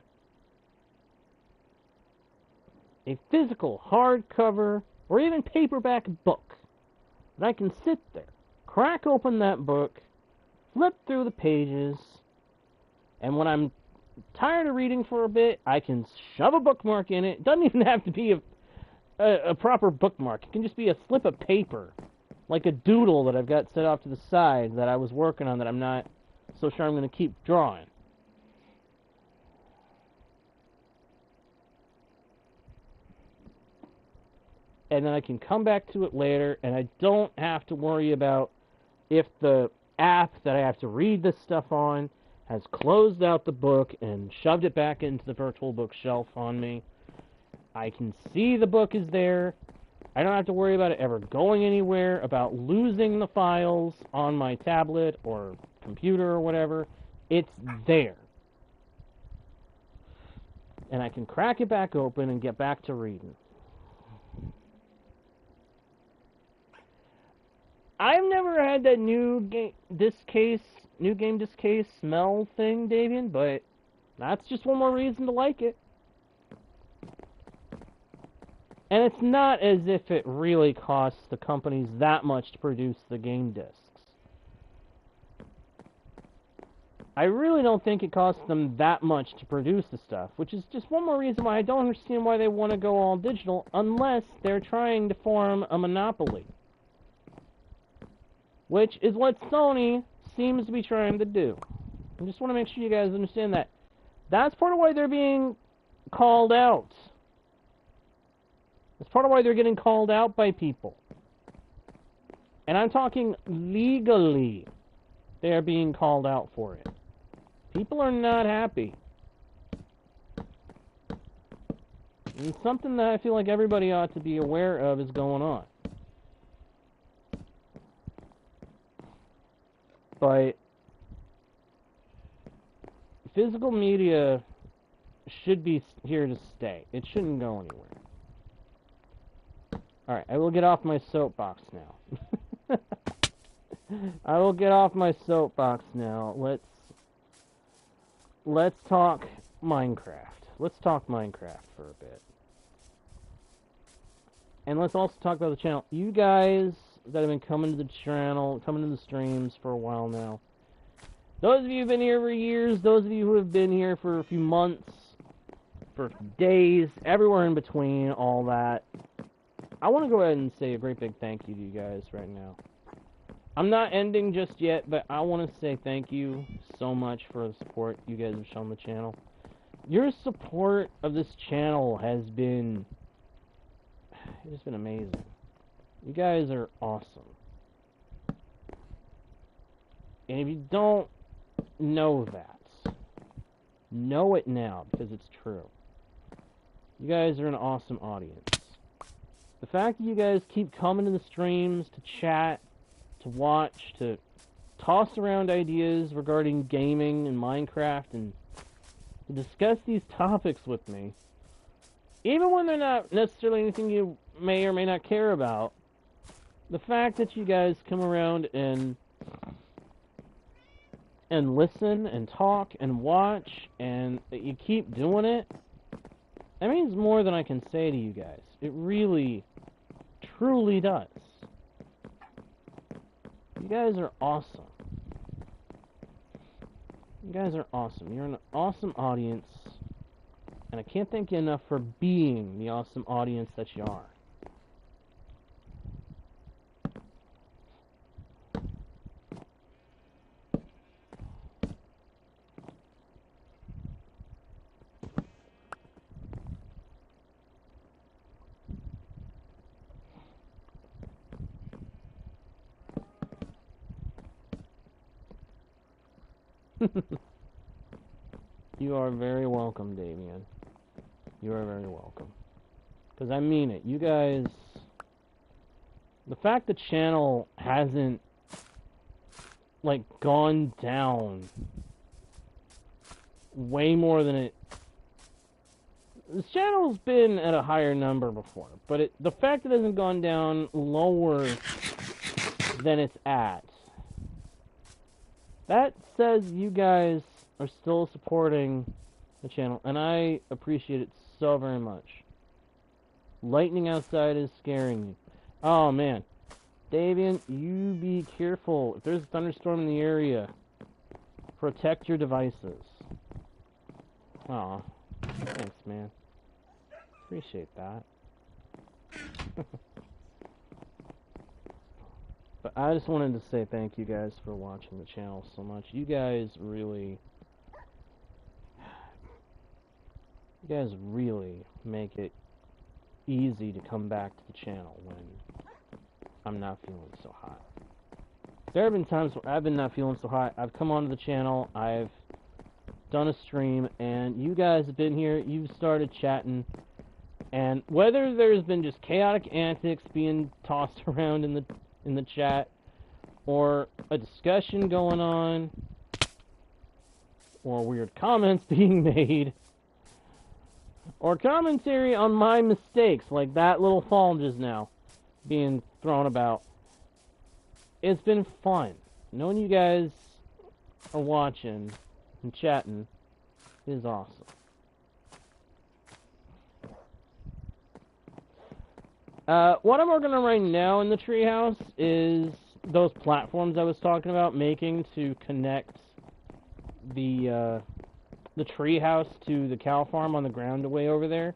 A physical hardcover or even paperback book that I can sit there, crack open that book, flip through the pages, and when I'm tired of reading for a bit, I can shove a bookmark in it. It doesn't even have to be a proper bookmark. It can just be a slip of paper, like a doodle that I've got set off to the side that I was working on that I'm not so sure I'm going to keep drawing. And then I can come back to it later, and I don't have to worry about if the app that I have to read this stuff on has closed out the book and shoved it back into the virtual bookshelf on me. I can see the book is there. I don't have to worry about it ever going anywhere, about losing the files on my tablet or computer or whatever. It's there. And I can crack it back open and get back to reading. I've never had that new game disc case smell thing, Davian, but that's just one more reason to like it. And it's not as if it really costs the companies that much to produce the game discs. I really don't think it costs them that much to produce the stuff, which is just one more reason why I don't understand why they want to go all digital unless they're trying to form a monopoly. Which is what Sony seems to be trying to do. I just want to make sure you guys understand that. That's part of why they're being called out. That's part of why they're getting called out by people. And I'm talking legally. They are being called out for it. People are not happy. And something that I feel like everybody ought to be aware of is going on. But physical media should be here to stay. It shouldn't go anywhere. Alright, I will get off my soapbox now. I will get off my soapbox now. Let's talk Minecraft. Let's talk Minecraft for a bit. And let's also talk about the channel. You guys that have been coming to the channel, coming to the streams for a while now. Those of you who have been here for years, those of you who have been here for a few months, for days, everywhere in between, all that. I want to go ahead and say a great big thank you to you guys right now. I'm not ending just yet, but I want to say thank you so much for the support you guys have shown the channel. Your support of this channel has been... it's been amazing. You guys are awesome. And if you don't know that, know it now, because it's true. You guys are an awesome audience. The fact that you guys keep coming to the streams to chat, to watch, to toss around ideas regarding gaming and Minecraft, and to discuss these topics with me, even when they're not necessarily anything you may or may not care about, the fact that you guys come around and listen and talk and watch and that you keep doing it, that means more than I can say to you guys. It really, truly does. You guys are awesome. You guys are awesome. You're an awesome audience, and I can't thank you enough for being the awesome audience that you are. You are very welcome, Damien. You are very welcome. Because I mean it. You guys... the fact the channel hasn't, like, gone down way more than it... this channel's been at a higher number before, but the fact it hasn't gone down lower than it's at, that says you guys are still supporting the channel, and I appreciate it so very much. Lightning outside is scaring me. Oh, man. Davian, you be careful. If there's a thunderstorm in the area, protect your devices. Aw. Thanks, man. Appreciate that. But I just wanted to say thank you guys for watching the channel so much. You guys really make it easy to come back to the channel when I'm not feeling so hot. There have been times where I've been not feeling so hot. I've come onto the channel, I've done a stream, and you guys have been here, you've started chatting, and whether there's been just chaotic antics being tossed around in the chat, or a discussion going on, or weird comments being made, or commentary on my mistakes, like that little fall just now being thrown about. it's been fun. Knowing you guys are watching and chatting is awesome. What I'm working on right now in the treehouse is those platforms I was talking about making to connect the treehouse to the cow farm on the ground way over there.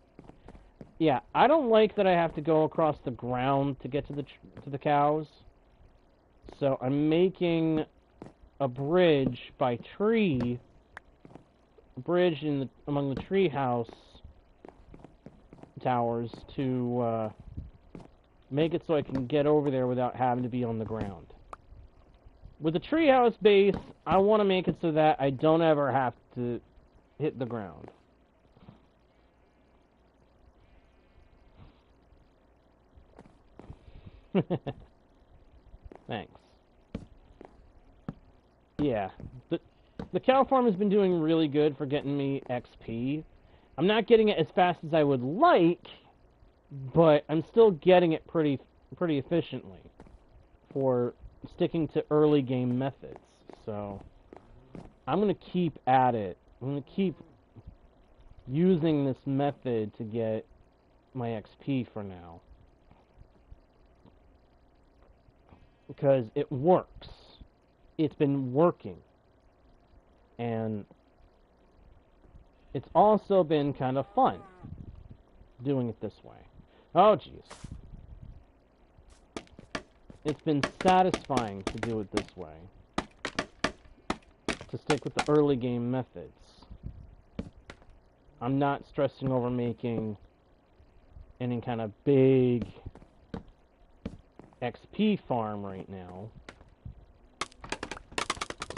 Yeah, I don't like that I have to go across the ground to get to the cows. So I'm making a bridge by tree, a bridge among the treehouse towers to make it so I can get over there without having to be on the ground. With the treehouse base, I want to make it so that I don't ever have to hit the ground. Thanks. Yeah, the cow farm has been doing really good for getting me XP. I'm not getting it as fast as I would like, but I'm still getting it pretty efficiently for sticking to early game methods. So I'm going to keep at it. I'm going to keep using this method to get my XP for now. Because it works. It's been working. And it's also been kind of fun doing it this way. Oh, jeez. It's been satisfying to do it this way. To stick with the early game methods. I'm not stressing over making any kind of big XP farm right now.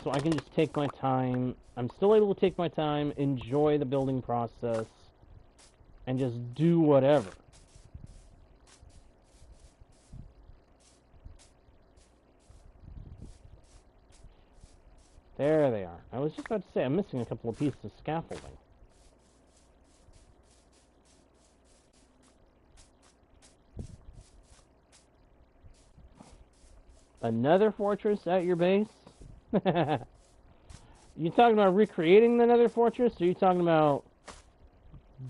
So I can just take my time. I'm still able to take my time, enjoy the building process, and just do whatever. There they are. I was just about to say, I'm missing a couple of pieces of scaffolding. Another fortress at your base? You talking about recreating the nether fortress, or are you talking about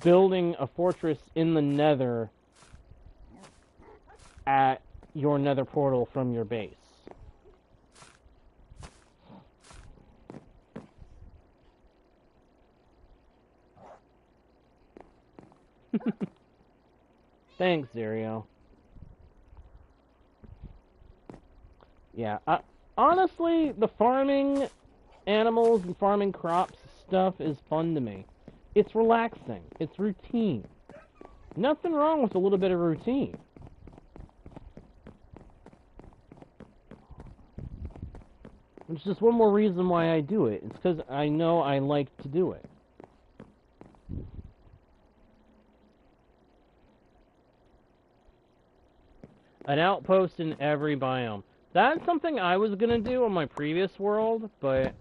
building a fortress in the nether at your nether portal from your base? Thanks, Zerio. Yeah, honestly, the farming animals and farming crops stuff is fun to me. It's relaxing. It's routine. Nothing wrong with a little bit of routine. It's just one more reason why I do it. It's because I know I like to do it. An outpost in every biome. That's something I was going to do on my previous world, or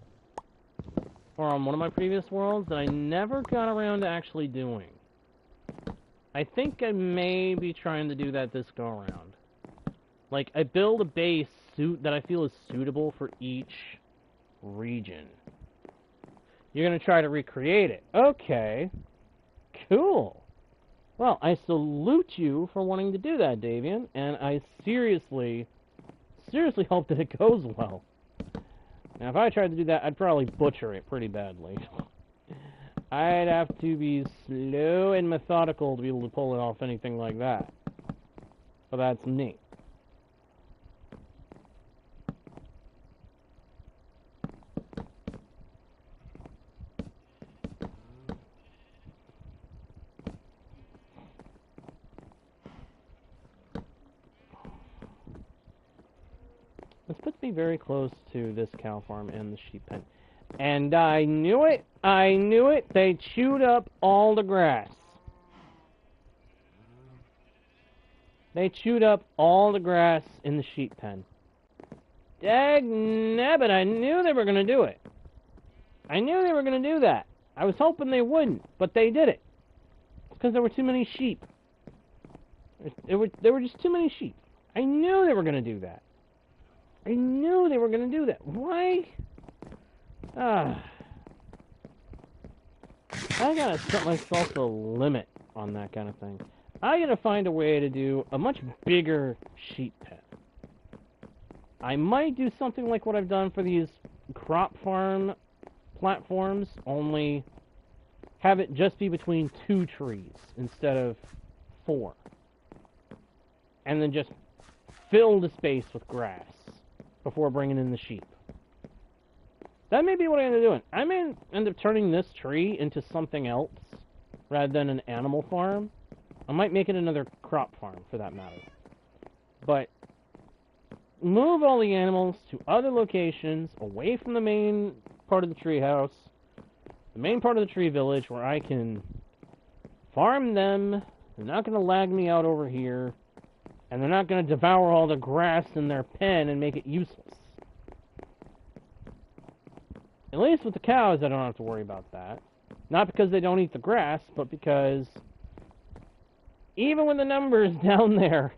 on one of my previous worlds, that I never got around to actually doing. I think I may be trying to do that this go-around. Like, I build a base that I feel is suitable for each region. You're going to try to recreate it. Okay. Cool. Well, I salute you for wanting to do that, Davian, and I seriously hope that it goes well. Now, if I tried to do that, I'd probably butcher it pretty badly. I'd have to be slow and methodical to be able to pull it off anything like that. But that's me. This puts me very close to this cow farm and the sheep pen. And I knew it! I knew it! They chewed up all the grass. They chewed up all the grass in the sheep pen. Dagnabbit, I knew they were going to do it. I knew they were going to do that. I was hoping they wouldn't, but they did it. It's because there were too many sheep. There were just too many sheep. I knew they were going to do that. I knew they were going to do that. Why? I gotta set myself a limit on that kind of thing. I gotta find a way to do a much bigger sheep pen. I might do something like what I've done for these crop farm platforms, only have it just be between 2 trees instead of 4. And then just fill the space with grass before bringing in the sheep. That may be what I end up doing. I may end up turning this tree into something else rather than an animal farm. I might make it another crop farm, for that matter. But move all the animals to other locations, away from the main part of the tree house, the main part of the tree village, where I can farm them. They're not going to lag me out over here, and they're not going to devour all the grass in their pen and make it useless. At least with the cows, I don't have to worry about that. Not because they don't eat the grass, but because even with the numbers down there,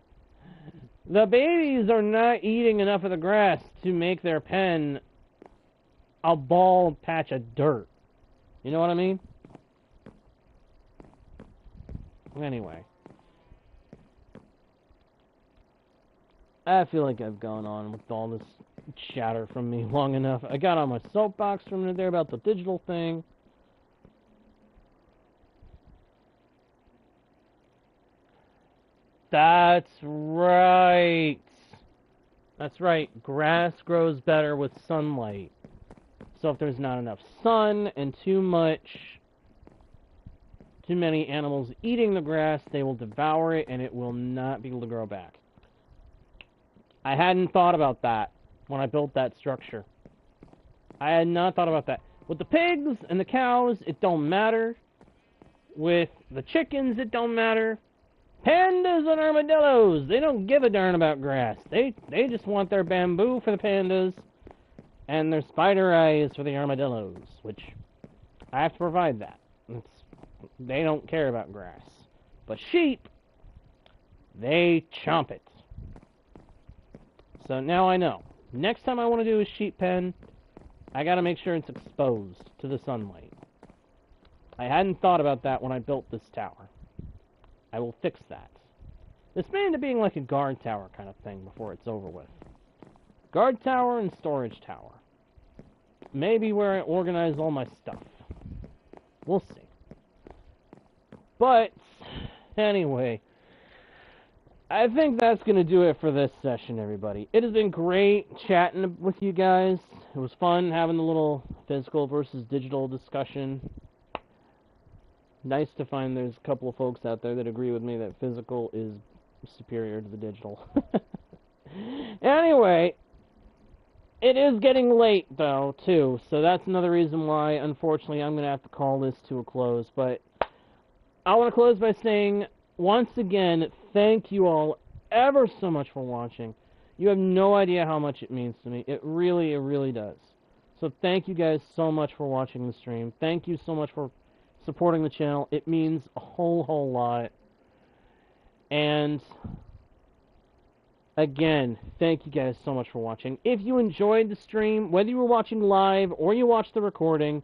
the babies are not eating enough of the grass to make their pen a bald patch of dirt. You know what I mean? Anyway. I feel like I've gone on with all this chatter from me long enough. I got on my soapbox for a minute there about the digital thing. That's right. That's right. Grass grows better with sunlight. So if there's not enough sun and too many animals eating the grass, they will devour it and it will not be able to grow back. I hadn't thought about that when I built that structure. I had not thought about that. With the pigs and the cows, it don't matter. With the chickens, it don't matter. Pandas and armadillos, they don't give a darn about grass. They just want their bamboo for the pandas and their spider eyes for the armadillos, which I have to provide that. They don't care about grass. But sheep, they chomp it. So now I know. Next time I want to do a sheep pen, I gotta make sure it's exposed to the sunlight. I hadn't thought about that when I built this tower. I will fix that. This may end up being like a guard tower kind of thing before it's over with. Guard tower and storage tower. Maybe where I organize all my stuff. We'll see. But, anyway, I think that's going to do it for this session, everybody. It has been great chatting with you guys. It was fun having the little physical versus digital discussion. Nice to find there's a couple of folks out there that agree with me that physical is superior to the digital. Anyway, it is getting late, though, too, so that's another reason why, unfortunately, I'm going to have to call this to a close. But I want to close by saying, once again, thank you all ever so much for watching. You have no idea how much it means to me. It really does. So thank you guys so much for watching the stream. Thank you so much for supporting the channel. It means a whole lot. And again, thank you guys so much for watching. If you enjoyed the stream, whether you were watching live or you watched the recording,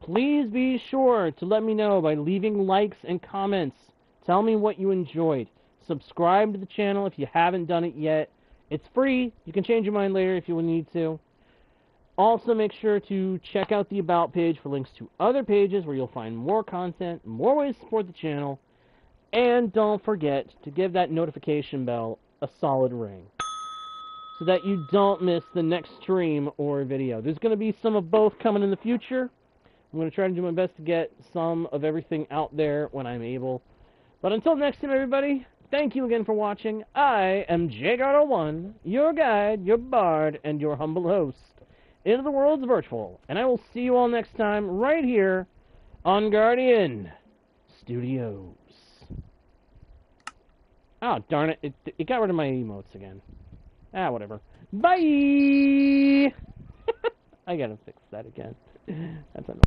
please be sure to let me know by leaving likes and comments. Tell me what you enjoyed. Subscribe to the channel if you haven't done it yet. It's free. You can change your mind later if you need to. Also, make sure to check out the About page for links to other pages where you'll find more content, more ways to support the channel, and don't forget to give that notification bell a solid ring so that you don't miss the next stream or video. There's going to be some of both coming in the future. I'm going to try to do my best to get some of everything out there when I'm able. But until next time, everybody, thank you again for watching. I am JGuard01, your guide, your bard, and your humble host into the world's virtual. And I will see you all next time right here on Guardian Studios. Oh, darn it. It got rid of my emotes again. Ah, whatever. Bye! I gotta fix that again. That's enough.